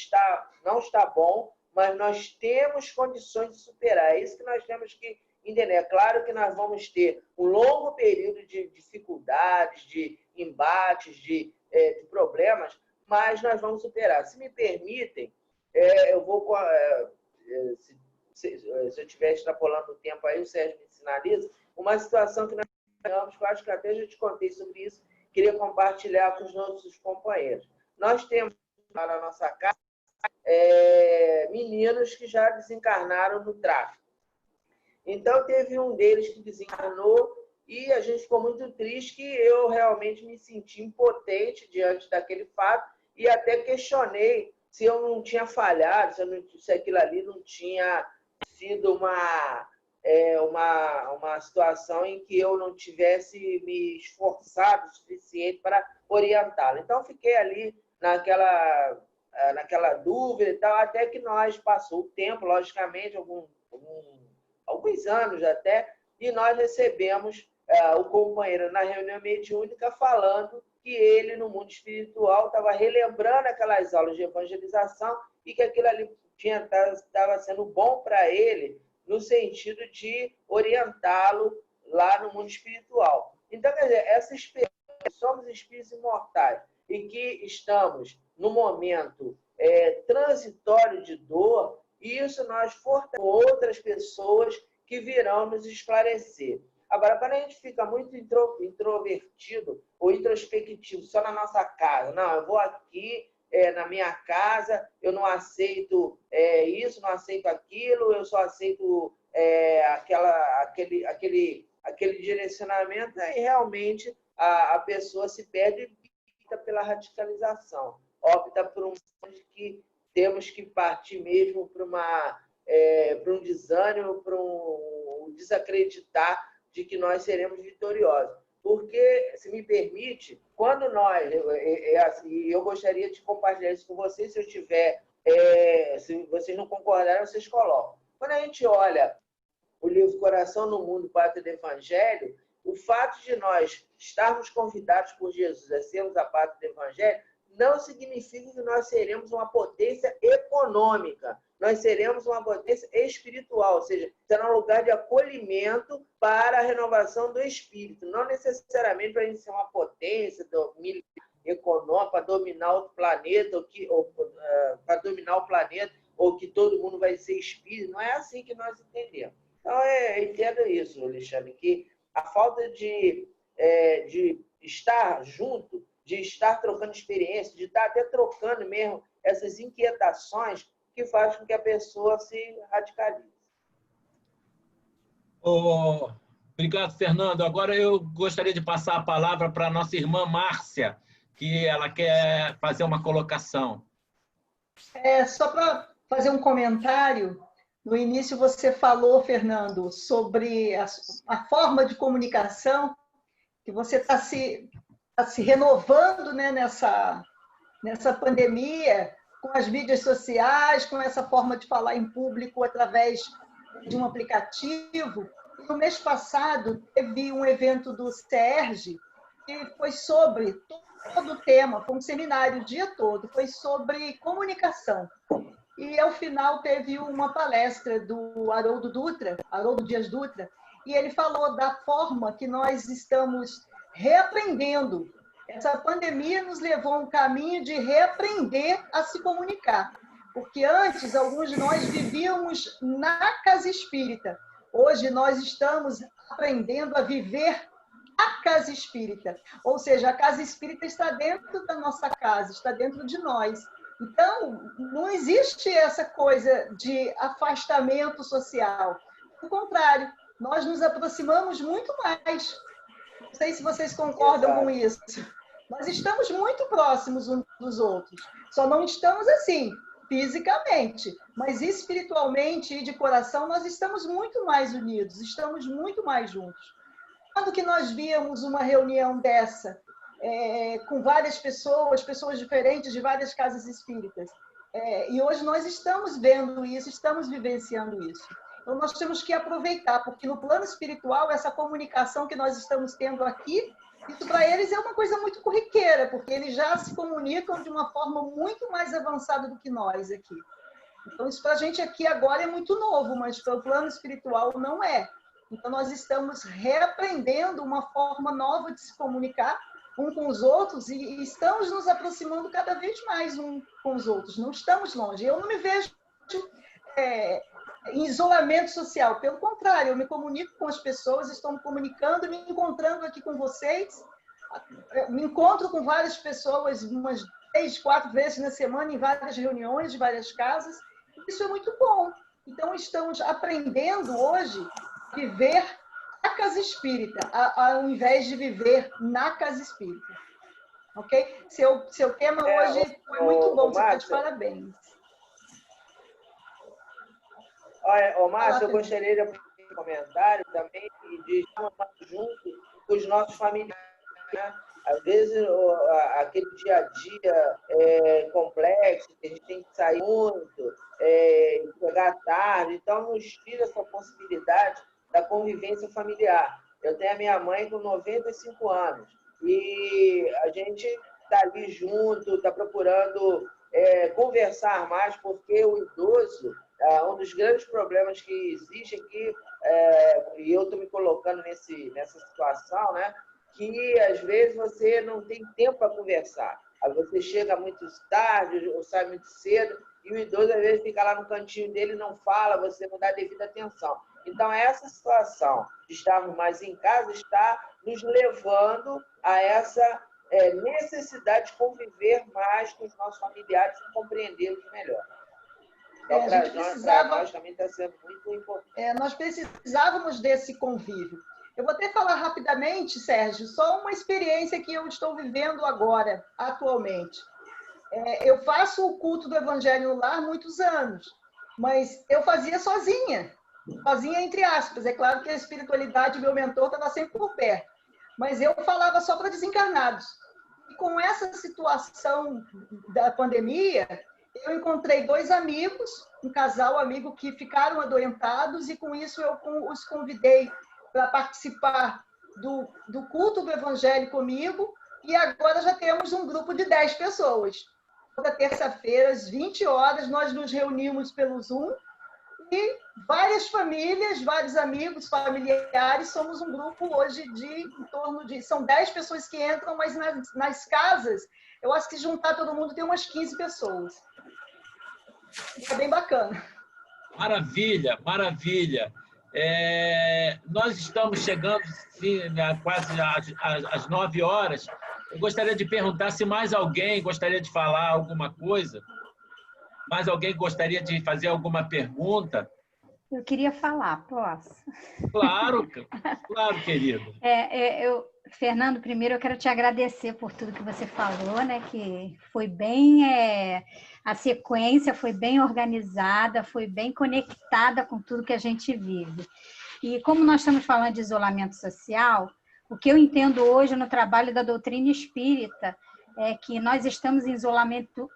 não está bom, mas nós temos condições de superar. É isso que nós temos que entender. É claro que nós vamos ter um longo período de dificuldades, de embates, de problemas, mas nós vamos superar. Se me permitem, eu vou... Se eu estiver extrapolando o tempo aí, o Sérgio me sinaliza, uma situação que nós temos, que eu acho que até já te contei sobre isso, queria compartilhar com os nossos companheiros. Nós temos lá na nossa casa meninos que já desencarnaram no tráfico. Então, teve um deles que desencarnou e a gente ficou muito triste, que eu realmente me senti impotente diante daquele fato e até questionei se eu não tinha falhado, se aquilo ali não tinha sido uma situação em que eu não tivesse me esforçado o suficiente para orientá-lo. Então, fiquei ali naquela dúvida e tal, até que passou o tempo, logicamente, alguns anos até, e nós recebemos o companheiro na reunião mediúnica falando que ele, no mundo espiritual, estava relembrando aquelas aulas de evangelização e que aquilo ali estava sendo bom para ele, no sentido de orientá-lo lá no mundo espiritual. Então, quer dizer, essa experiência, somos espíritos imortais e que estamos no momento transitório de dor, e isso nós fortalecemos outras pessoas que virão nos esclarecer. Agora, quando a gente fica muito introvertido ou introspectivo só na nossa casa, não, eu vou aqui na minha casa, eu não aceito isso, não aceito aquilo, eu só aceito aquele direcionamento, e realmente a pessoa se perde e opta pela radicalização, opta por que temos que partir mesmo para um desânimo, para um desacreditar de que nós seremos vitoriosos. Porque, se me permite, quando nós... eu gostaria de compartilhar isso com vocês, se eu tiver... se vocês não concordarem, vocês colocam. Quando a gente olha o livro Coração no Mundo, Pátria do Evangelho, o fato de nós estarmos convidados por Jesus a sermos a pátria do Evangelho não significa que nós seremos uma potência econômica. Nós seremos uma potência espiritual, ou seja, será um lugar de acolhimento para a renovação do espírito. Não necessariamente para a gente ser uma potência econômica, para dominar o planeta, para dominar o planeta, ou que todo mundo vai ser espírito. Não é assim que nós entendemos. Então, eu entendo isso, Alexandre, que a falta de estar junto de estar trocando experiência, de estar até trocando mesmo essas inquietações que faz com que a pessoa se radicalize. Obrigado, Fernando. Agora eu gostaria de passar a palavra para a nossa irmã Márcia, que ela quer fazer uma colocação. Só para fazer um comentário, no início você falou, Fernando, sobre a forma de comunicação, que você está se renovando, né, nessa pandemia, com as mídias sociais, com essa forma de falar em público através de um aplicativo. E no mês passado, teve um evento do CERJ, que foi sobre todo o tema, foi um seminário o dia todo, foi sobre comunicação. E, ao final, teve uma palestra do Haroldo Dias Dutra, e ele falou da forma que nós estamos reaprendendo. Essa pandemia nos levou a um caminho de reaprender a se comunicar. Porque antes, alguns de nós vivíamos na casa espírita. Hoje, nós estamos aprendendo a viver a casa espírita. Ou seja, a casa espírita está dentro da nossa casa, está dentro de nós. Então, não existe essa coisa de afastamento social. Pelo contrário, nós nos aproximamos muito mais. Não sei se vocês concordam com isso. Nós estamos muito próximos uns dos outros. Só não estamos assim, fisicamente, mas espiritualmente e de coração nós estamos muito mais unidos, estamos muito mais juntos. Quando que nós víamos uma reunião dessa, com várias pessoas diferentes de várias casas espíritas? E hoje nós estamos vendo isso, estamos vivenciando isso. Então nós temos que aproveitar, porque no plano espiritual, essa comunicação que nós estamos tendo aqui, isso para eles é uma coisa muito corriqueira, porque eles já se comunicam de uma forma muito mais avançada do que nós aqui. Então, isso para a gente aqui agora é muito novo, mas para o plano espiritual não é. Então, nós estamos reaprendendo uma forma nova de se comunicar um com os outros e estamos nos aproximando cada vez mais um com os outros. Não estamos longe. Eu não me vejo em isolamento social. Pelo contrário, eu me comunico com as pessoas, estou me comunicando, me encontrando aqui com vocês. Me encontro com várias pessoas, umas 3, 4 vezes na semana, em várias reuniões de várias casas. Isso é muito bom. Então, estamos aprendendo hoje a viver a casa espírita, ao invés de viver na casa espírita. Ok? Seu tema hoje foi muito bom, você está de parabéns. Olha, Márcio, eu gostaria de fazer um comentário também de estar junto com os nossos familiares. Né? Às vezes, aquele dia a dia é complexo, a gente tem que sair muito, chegar tarde, então nos tira essa possibilidade da convivência familiar. Eu tenho a minha mãe com 95 anos e a gente está ali junto, está procurando conversar mais, porque o idoso, um dos grandes problemas que existe aqui, e eu estou me colocando nessa situação, né, que às vezes você não tem tempo para conversar. Aí você chega muito tarde ou sai muito cedo e o idoso às vezes fica lá no cantinho dele, não fala, você não dá devida atenção. Então, essa situação de estarmos mais em casa está nos levando a essa necessidade de conviver mais com os nossos familiares e compreendê-los melhor. Então, para nós também está sendo muito importante. Nós precisávamos desse convívio. Eu vou até falar rapidamente, Sérgio, só uma experiência que eu estou vivendo agora, atualmente. Eu faço o culto do Evangelho no Lar há muitos anos, mas eu fazia sozinha entre aspas. É claro que a espiritualidade, meu mentor, estava sempre por perto, mas eu falava só para desencarnados. E com essa situação da pandemia, eu encontrei 2 amigos, um casal amigo que ficaram adoentados, e com isso eu os convidei para participar do culto do Evangelho comigo, e agora já temos um grupo de 10 pessoas. Toda terça-feira, às 20 horas, nós nos reunimos pelo Zoom, e várias famílias, vários amigos, familiares, somos um grupo hoje em torno de... São 10 pessoas que entram, mas nas casas, eu acho que juntar todo mundo tem umas 15 pessoas. É bem bacana. Maravilha, maravilha. Nós estamos chegando sim, quase às 9 horas. Eu gostaria de perguntar se mais alguém gostaria de falar alguma coisa. Mais alguém gostaria de fazer alguma pergunta? Eu queria falar, posso? Claro, claro, querido. Fernando, primeiro eu quero te agradecer por tudo que você falou, né? Que foi bem, a sequência foi bem organizada, foi bem conectada com tudo que a gente vive. E como nós estamos falando de isolamento social, o que eu entendo hoje no trabalho da doutrina espírita é que nós estamos em isolamento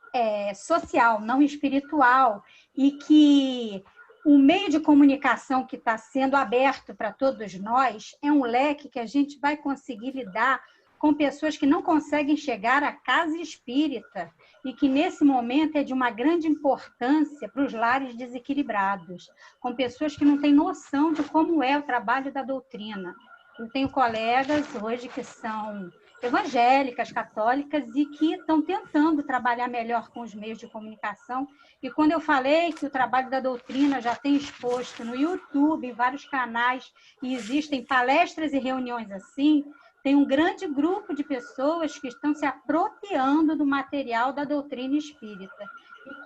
social, não espiritual, e que o meio de comunicação que está sendo aberto para todos nós é um leque que a gente vai conseguir lidar com pessoas que não conseguem chegar à casa espírita e que, nesse momento, é de uma grande importância para os lares desequilibrados, com pessoas que não têm noção de como é o trabalho da doutrina. Eu tenho colegas hoje que são evangélicas, católicas e que estão tentando trabalhar melhor com os meios de comunicação. E quando eu falei que o trabalho da doutrina já tem exposto no YouTube, em vários canais, e existem palestras e reuniões assim, tem um grande grupo de pessoas que estão se apropriando do material da doutrina espírita.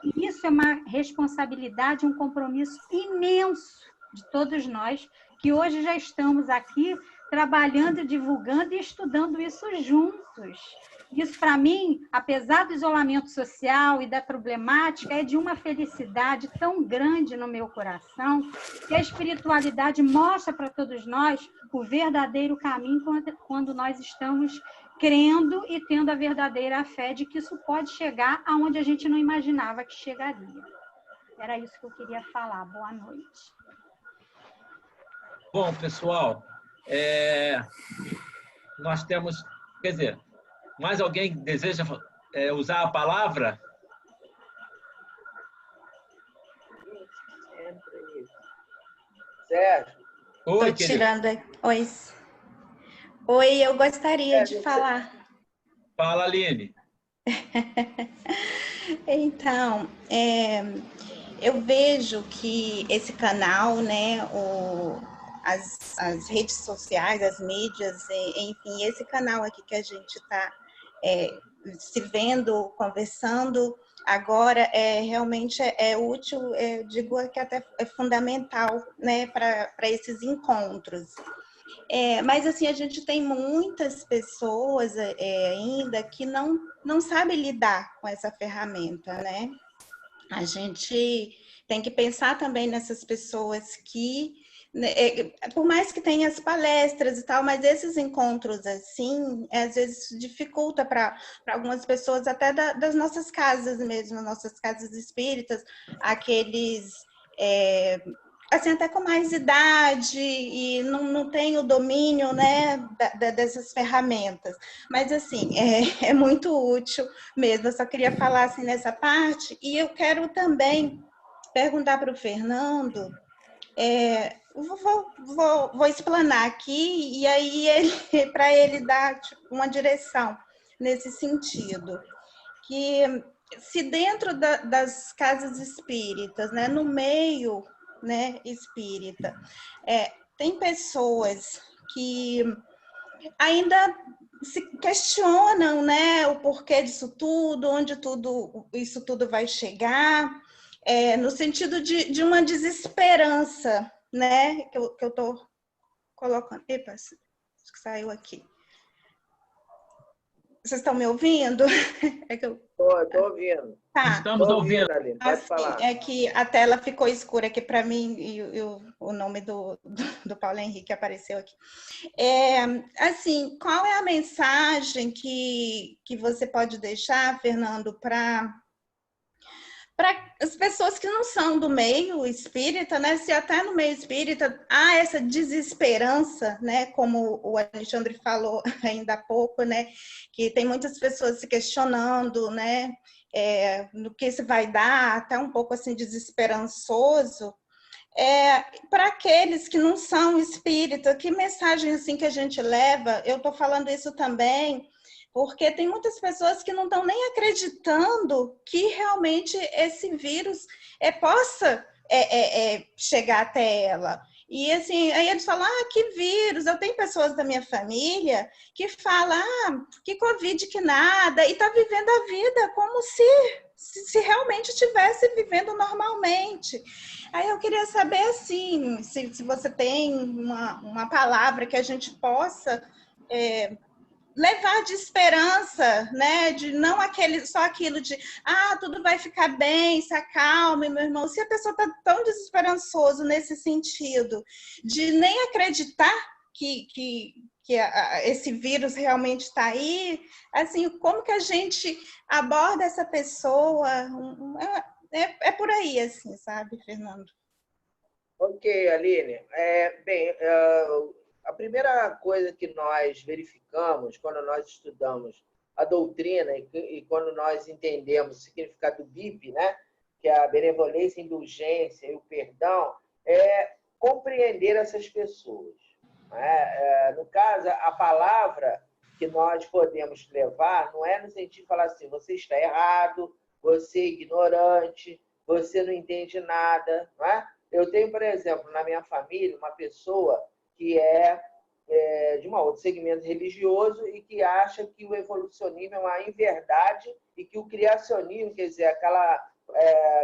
E isso é uma responsabilidade, um compromisso imenso de todos nós, que hoje já estamos aqui trabalhando, divulgando e estudando isso juntos. Isso, para mim, apesar do isolamento social e da problemática, é de uma felicidade tão grande no meu coração, que a espiritualidade mostra para todos nós o verdadeiro caminho quando nós estamos crendo e tendo a verdadeira fé de que isso pode chegar aonde a gente não imaginava que chegaria. Era isso que eu queria falar. Boa noite. Bom, pessoal, nós temos... Quer dizer, mais alguém deseja usar a palavra? Sérgio. Oi, estou tirando... Oi, eu gostaria de falar. Fala, Aline. Então, eu vejo que esse canal, né, as redes sociais, as mídias, enfim, esse canal aqui que a gente está se vendo, conversando, agora realmente é útil, digo que até é fundamental, né, para esses encontros. Mas assim, a gente tem muitas pessoas ainda que não sabem lidar com essa ferramenta, né? A gente tem que pensar também nessas pessoas que, por mais que tenha as palestras e tal, mas esses encontros assim, às vezes dificulta para algumas pessoas, até das nossas casas mesmo, nossas casas espíritas, aqueles... assim, até com mais idade e não tem o domínio, né, dessas ferramentas. Mas, assim, é muito útil mesmo. Eu só queria falar assim nessa parte. E eu quero também perguntar para o Fernando, vou explanar aqui, e aí para ele dar tipo, uma direção nesse sentido. Que se dentro das casas espíritas, né, no meio... né, espírita, tem pessoas que ainda se questionam, né, o porquê disso tudo, onde isso tudo vai chegar, no sentido de uma desesperança, né, que eu estou colocando. Epa, acho que saiu aqui. Vocês estão me ouvindo? Estou ouvindo. Tá. Estamos ouvindo. Aline, pode falar. É que a tela ficou escura aqui para mim e o nome do Paulo Henrique apareceu aqui. Assim, qual é a mensagem que você pode deixar, Fernando, para as pessoas que não são do meio espírita, né? Se até no meio espírita há essa desesperança, né? Como o Alexandre falou ainda há pouco, né? Que tem muitas pessoas se questionando, né? No que se vai dar, até um pouco assim desesperançoso. Para aqueles que não são espírita, que mensagem assim que a gente leva? Eu estou falando isso também porque tem muitas pessoas que não estão nem acreditando que realmente esse vírus possa chegar até ela. E assim, aí eles falam, que vírus. Eu tenho pessoas da minha família que falam, que Covid, que nada, e tá vivendo a vida como se realmente estivesse vivendo normalmente. Aí eu queria saber, assim, se você tem uma palavra que a gente possa levar de esperança, né? De não só aquilo de tudo vai ficar bem, se acalme, meu irmão. Se a pessoa está tão desesperançoso nesse sentido, de nem acreditar que esse vírus realmente está aí, assim, como que a gente aborda essa pessoa? É por aí, assim, sabe, Fernando? Ok, Aline. A primeira coisa que nós verificamos quando nós estudamos a doutrina e quando nós entendemos o significado do BIP, né, que é a benevolência, a indulgência e o perdão, é compreender essas pessoas. Né? No caso, a palavra que nós podemos levar não é no sentido de falar assim, você está errado, você é ignorante, você não entende nada. Não é? Eu tenho, por exemplo, na minha família, uma pessoa que é de um outro segmento religioso e que acha que o evolucionismo é uma inverdade e que o criacionismo, quer dizer, aquela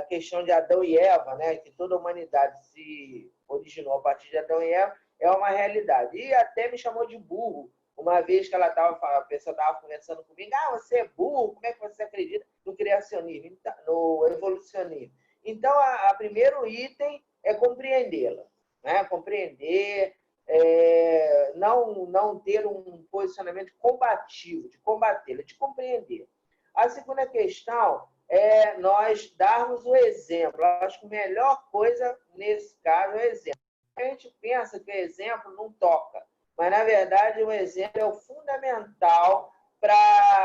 questão de Adão e Eva, né, que toda a humanidade se originou a partir de Adão e Eva, é uma realidade. E até me chamou de burro, uma vez que a pessoa estava conversando comigo, você é burro, como é que você acredita no criacionismo, no evolucionismo? Então, o primeiro item é compreendê-la, né? Compreender, não ter um posicionamento combativo, de combatê-la, de compreender. A segunda questão é nós darmos o exemplo. Eu acho que a melhor coisa nesse caso é o exemplo. A gente pensa que o exemplo não toca, mas, na verdade, o exemplo é o fundamental para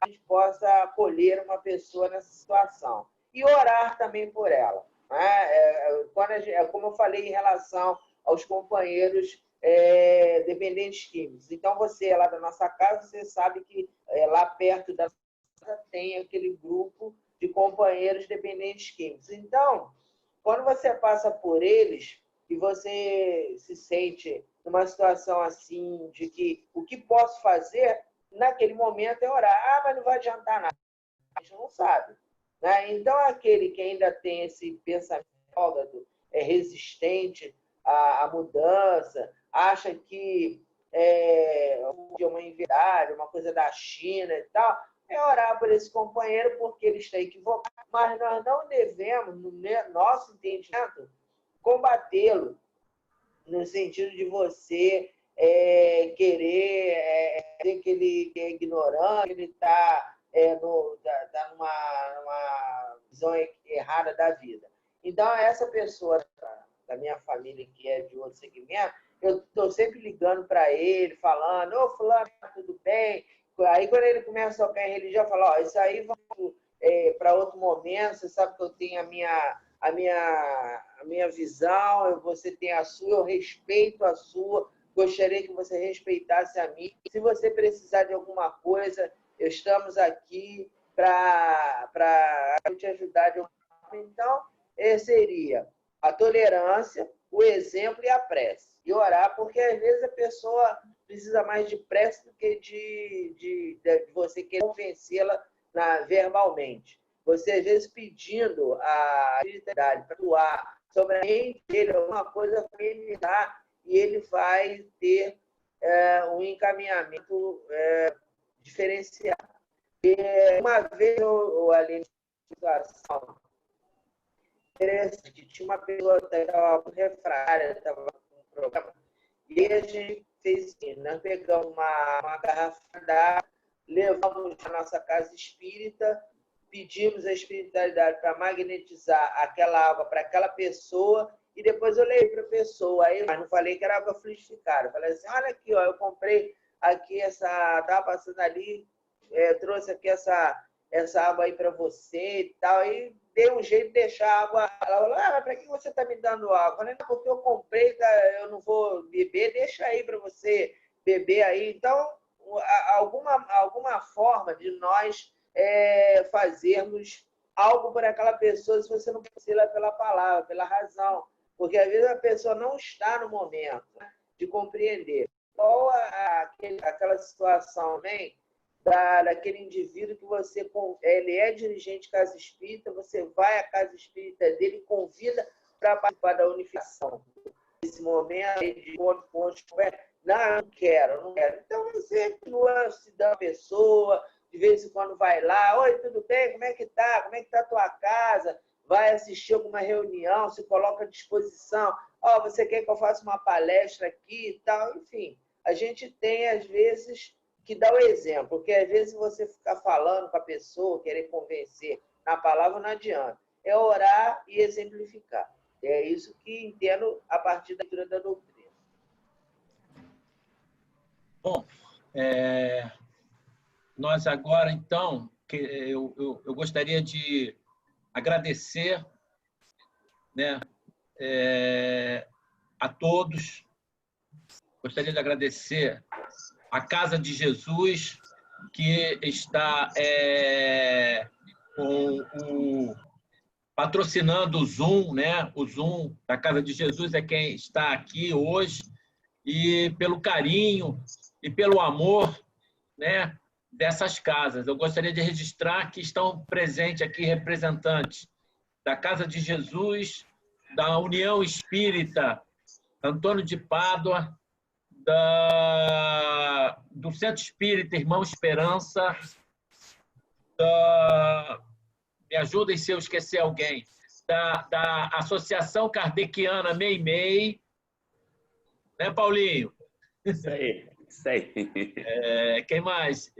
a gente possa acolher uma pessoa nessa situação. E orar também por ela. Né? Como eu falei em relação aos companheiros dependentes químicos. Então, você lá da nossa casa, você sabe que lá perto da casa tem aquele grupo de companheiros dependentes químicos. Então, quando você passa por eles e você se sente numa situação assim, de que o que posso fazer naquele momento é orar. Mas não vai adiantar nada. A gente não sabe. Né? Então, aquele que ainda tem esse pensamento resistente à mudança, acha que é uma inverdade, uma coisa da China e tal, é orar por esse companheiro porque ele está equivocado. Mas nós não devemos, no nosso entendimento, combatê-lo no sentido de você querer dizer que ele é ignorante, que ele está numa visão errada da vida. Então, essa pessoa da minha família, que é de outro segmento, eu estou sempre ligando para ele, falando, fulano, tudo bem? Aí, quando ele começa a tocar em religião, eu falo, isso aí vamos para outro momento, você sabe que eu tenho a minha visão, você tem a sua, eu respeito a sua, gostaria que você respeitasse a minha. Se você precisar de alguma coisa, estamos aqui para te ajudar de alguma forma. Então, seria a tolerância, o exemplo e a prece. E orar, porque às vezes a pessoa precisa mais de prece do que de você querer convencê-la verbalmente. Você, às vezes, pedindo a espiritualidade para atuar sobre a mente dele, alguma coisa para ele dar, e ele vai ter um encaminhamento diferenciado. Uma vez, ali na situação interessante, tinha uma pessoa que estava refrária, estava com um problema, e a gente fez assim, nós pegamos uma garrafa d'água, levamos à nossa casa espírita, pedimos a espiritualidade para magnetizar aquela água para aquela pessoa, e depois eu levei para a pessoa. Aí, mas não falei que era água fluidificada. Falei assim, olha aqui, eu comprei aqui estava passando ali, trouxe aqui essa água aí para você e tal. E dei um jeito de deixar a água. Ela falou, mas para que você está me dando água? Eu falei, não, porque eu comprei, eu não vou beber, deixa aí para você beber aí. Então, alguma forma de nós fazermos algo por aquela pessoa, se você não precisa pela palavra, pela razão. porque às vezes a pessoa não está no momento, né, de compreender qual aquela situação vem daquele indivíduo que ele é dirigente de casa espírita, você vai à casa espírita dele e convida para participar da unificação. Nesse momento, de ponto, não, eu não quero. Então, você continua se dando a pessoa, de vez em quando vai lá, oi, tudo bem? Como é que tá? Como é que tá a tua casa? Vai assistir alguma reunião, se coloca à disposição. Ó, você quer que eu faça uma palestra aqui e tal? Enfim, a gente tem, às vezes, que dar o exemplo, porque às vezes você ficar falando com a pessoa, querer convencer na palavra, não adianta. É orar e exemplificar. É isso que entendo a partir da leitura da doutrina. Bom, nós agora, então, eu gostaria de agradecer, né, a todos. Gostaria de agradecer a Casa de Jesus, que está patrocinando o Zoom, né? O Zoom da Casa de Jesus é quem está aqui hoje, e pelo carinho e pelo amor, né, dessas casas. Eu gostaria de registrar que estão presentes aqui representantes da Casa de Jesus, da União Espírita Antônio de Pádua, do Centro Espírita Irmão Esperança, me ajudem se eu esquecer alguém, da Associação Kardeciana Meimei, né, Paulinho? Isso aí, isso aí. Quem mais?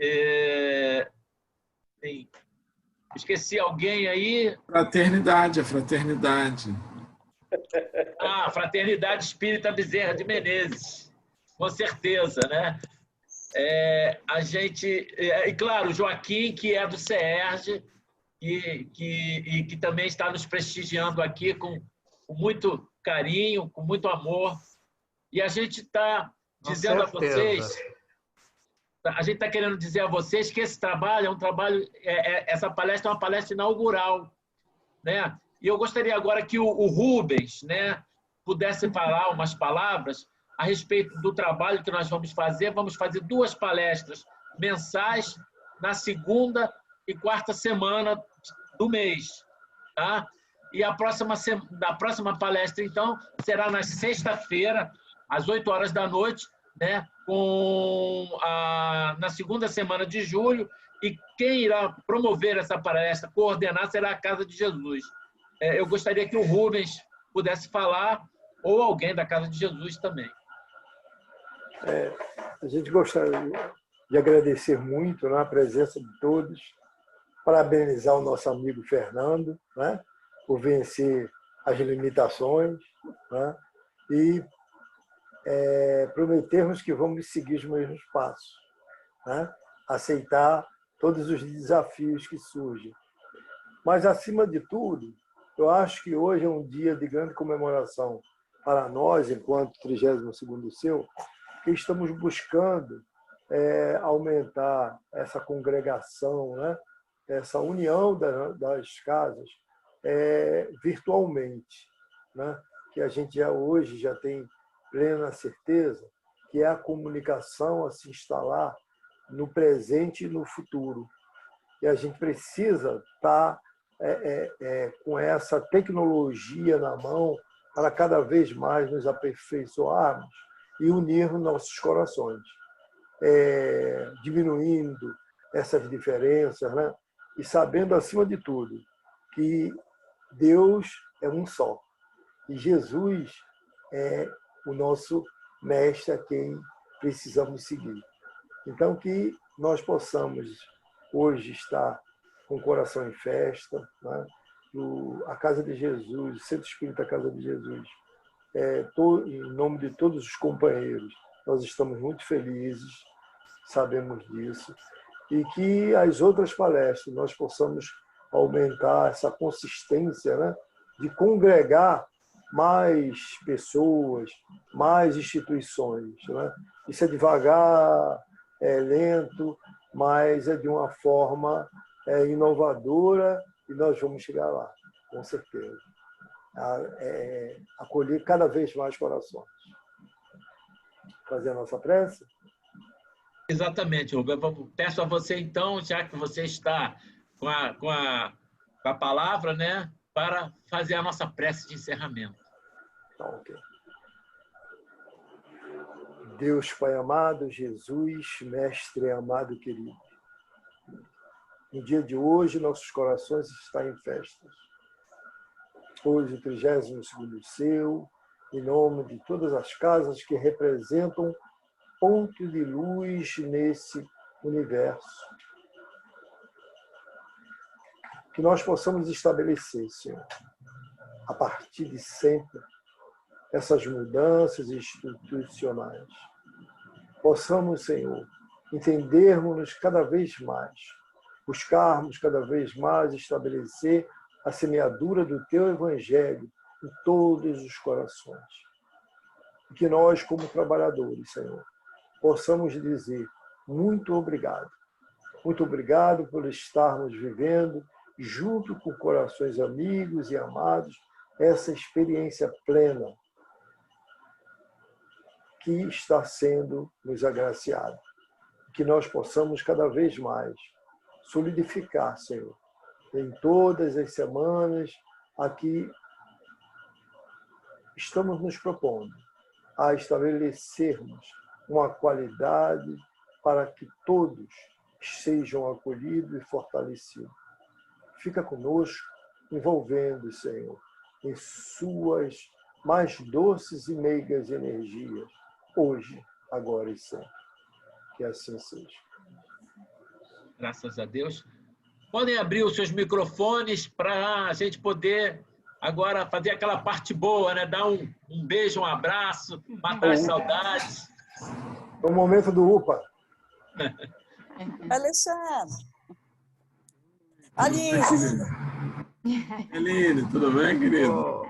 Esqueci alguém aí? Fraternidade, a fraternidade. Ah, Fraternidade Espírita Bezerra de Menezes, com certeza, né? A gente, e claro, o Joaquim, que é do CERJ, que também está nos prestigiando aqui com muito carinho, com muito amor. E a gente está dizendo a vocês, a gente está querendo dizer a vocês que esse trabalho é um trabalho, essa palestra é uma palestra inaugural, né? E eu gostaria agora que o Rubens, né, pudesse falar umas palavras a respeito do trabalho que nós vamos fazer. Vamos fazer 2 palestras mensais na segunda e quarta semana do mês, tá? E a próxima palestra, então, será na sexta-feira, às 8 horas da noite, né, na segunda semana de julho, e quem irá promover essa palestra, coordenar, será a Casa de Jesus. Eu gostaria que o Rubens pudesse falar, ou alguém da Casa de Jesus também. A gente gostaria de agradecer muito, né, a presença de todos, parabenizar o nosso amigo Fernando, né, por vencer as limitações, né, e prometermos que vamos seguir os mesmos passos, né, aceitar todos os desafios que surgem. Mas, acima de tudo, eu acho que hoje é um dia de grande comemoração para nós, enquanto 32º Seu, que estamos buscando aumentar essa congregação, né? Essa união das casas virtualmente, né? Que a gente hoje já tem plena certeza que é a comunicação a se instalar no presente e no futuro. E a gente precisa estar com essa tecnologia na mão para cada vez mais nos aperfeiçoarmos e unir nossos corações, diminuindo essas diferenças, né? E sabendo, acima de tudo, que Deus é um só. E Jesus é o nosso mestre a quem precisamos seguir. Então, que nós possamos hoje estar com o coração em festa, né? A Casa de Jesus, o Centro Espírita Casa de Jesus, em nome de todos os companheiros, nós estamos muito felizes, sabemos disso, e que as outras palestras nós possamos aumentar essa consistência, né, de congregar mais pessoas, mais instituições, né? Isso é devagar, é lento, mas é de uma forma inovadora, e nós vamos chegar lá, com certeza. acolher cada vez mais corações. Fazer a nossa prece? Exatamente, Rubem. Eu peço a você, então, já que você está com a palavra, né, para fazer a nossa prece de encerramento. Tá, ok. Deus Pai amado, Jesus, Mestre amado e querido, no dia de hoje, nossos corações estão em festas. Hoje, o 32º seu, em nome de todas as casas que representam ponto de luz nesse universo. Que nós possamos estabelecer, Senhor, a partir de sempre, essas mudanças institucionais. Possamos, Senhor, entendermos-nos cada vez mais, buscarmos cada vez mais estabelecer a semeadura do Teu Evangelho em todos os corações. E que nós, como trabalhadores, Senhor, possamos dizer muito obrigado. Muito obrigado por estarmos vivendo, junto com corações amigos e amados, essa experiência plena que está sendo nos agraciada. Que nós possamos cada vez mais solidificar, Senhor, em todas as semanas aqui estamos nos propondo a estabelecermos uma qualidade para que todos sejam acolhidos e fortalecidos. Fica conosco, envolvendo, Senhor, em suas mais doces e meigas energias, hoje, agora e sempre. Que assim seja. Graças a Deus. Podem abrir os seus microfones para a gente poder agora fazer aquela parte boa, né? Dar um beijo, um abraço, matar as saudades. É o momento do UPA. Alexandre. Aline. Aline, tudo bem, querido?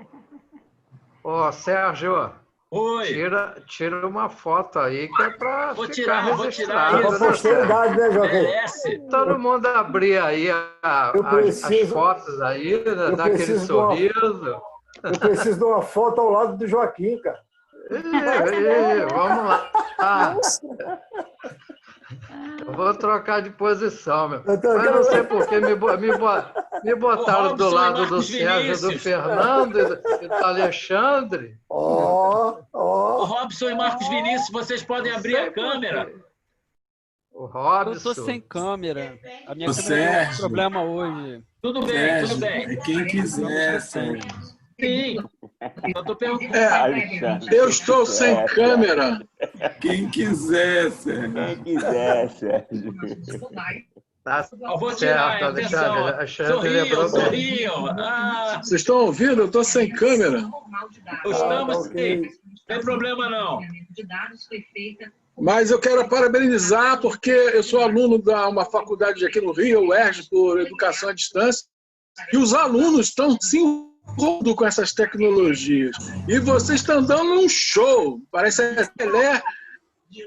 Sérgio. Oi. Tira uma foto aí que é para vou ficar tirar registrado. isso. Posteridade, né, Joaquim? Merece. Todo mundo abrir aí as fotos aí, daquele sorriso. Eu preciso de uma foto ao lado do Joaquim, cara. Vamos lá. Eu vou trocar de posição, meu. Mas não sei por que me botaram do lado do Sérgio, do Fernando e do Alexandre. O Robson e Marcos Vinícius, vocês podem abrir a câmera. O Robson. Eu estou sem câmera. A minha O câmera tem Sérgio. problema hoje. Tudo bem, Sérgio, tudo bem. é quem quiser, Sérgio. Sim. Eu estou perguntando. Eu estou sem câmera. Quem quiser, Sérgio. Quem quiser, Sérgio. Tá Eu vou tirar, certo, atenção. Alexandre. Sorriam. Vocês estão ouvindo? Eu estou sem câmera. Estamos sim. Não tem problema, não. Mas eu quero parabenizar, porque eu sou aluno de uma faculdade aqui no Rio, o UERJ, por Educação à Distância, e os alunos estão se envolvendo com essas tecnologias. E vocês estão dando um show. Parece a Pelé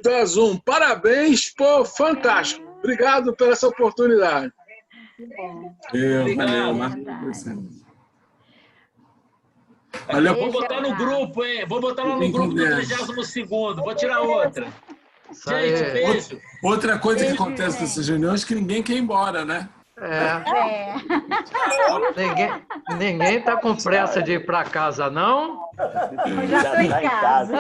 da Zoom. Parabéns, pô, fantástico. Obrigado pela essa oportunidade. Valeu. Vou botar no grupo, hein? Vou botar lá no grupo do 32º. Vou tirar outra. Gente, beijo. Outra coisa que acontece nessas reuniões é que ninguém quer ir embora, né? Ninguém está com pressa de ir para casa, não? Já estou em casa.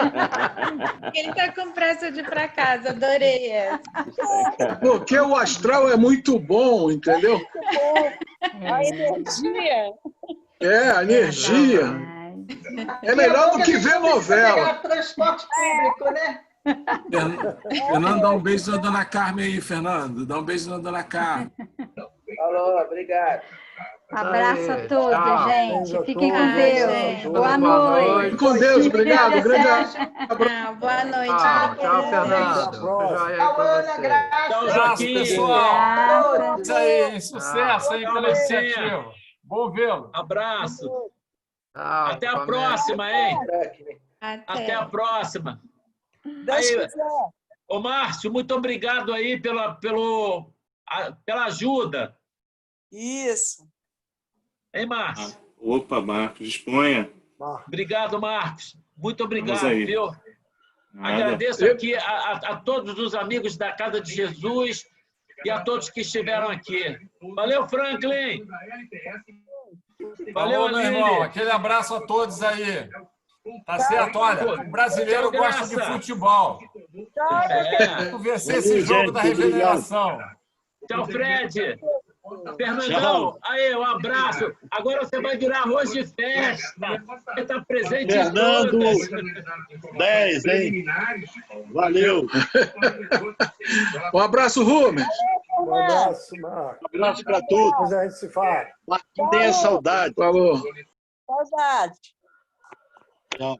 Quem está com pressa de ir para casa? Adorei essa. Porque o astral é muito bom, entendeu? A energia. A energia. É melhor do que ver novela. Transporte público, né? Fernando, dá um beijo na dona Carmen aí, Fernando. Dá um beijo na dona Carmen. Falou, obrigado. Abraço a todos, Tchau. gente. Fiquem com Deus. Boa noite. Com Deus, obrigado. Grande abraço. Boa noite. Tchau, Fernando. Tchau, Ana, graças. Tchau, Joaquim. pessoal. Isso aí, sucesso aí pela iniciativa. Bom vê-lo. Abraço. Até a próxima, hein? Até a próxima. Deus quiser. Ô, Márcio, muito obrigado aí pela ajuda. Isso. Hein, Márcio? Opa, Marcos, disponha. Obrigado, Marcos. Muito obrigado, Vamos aí. viu? Nada. Agradeço aqui a todos os amigos da Casa de Jesus e a todos que estiveram aqui. Valeu, Franklin! Valeu, Falou, meu Aline! irmão. Aquele abraço a todos aí. Tá certo? Olha, o brasileiro Tchau, gosta de Graça. futebol. Vamos vencer esse jogo da regeneração. Tchau, Fred! Fernandão, aí, um abraço. Agora você vai virar arroz de festa. Você está presente Fernando, em todas. 10, hein? Valeu. Um abraço, Rubens. Um abraço, Marcos. Um abraço para todos. Depois a gente se fala. Não tenha saudade. Falou. Saudade. Tchau.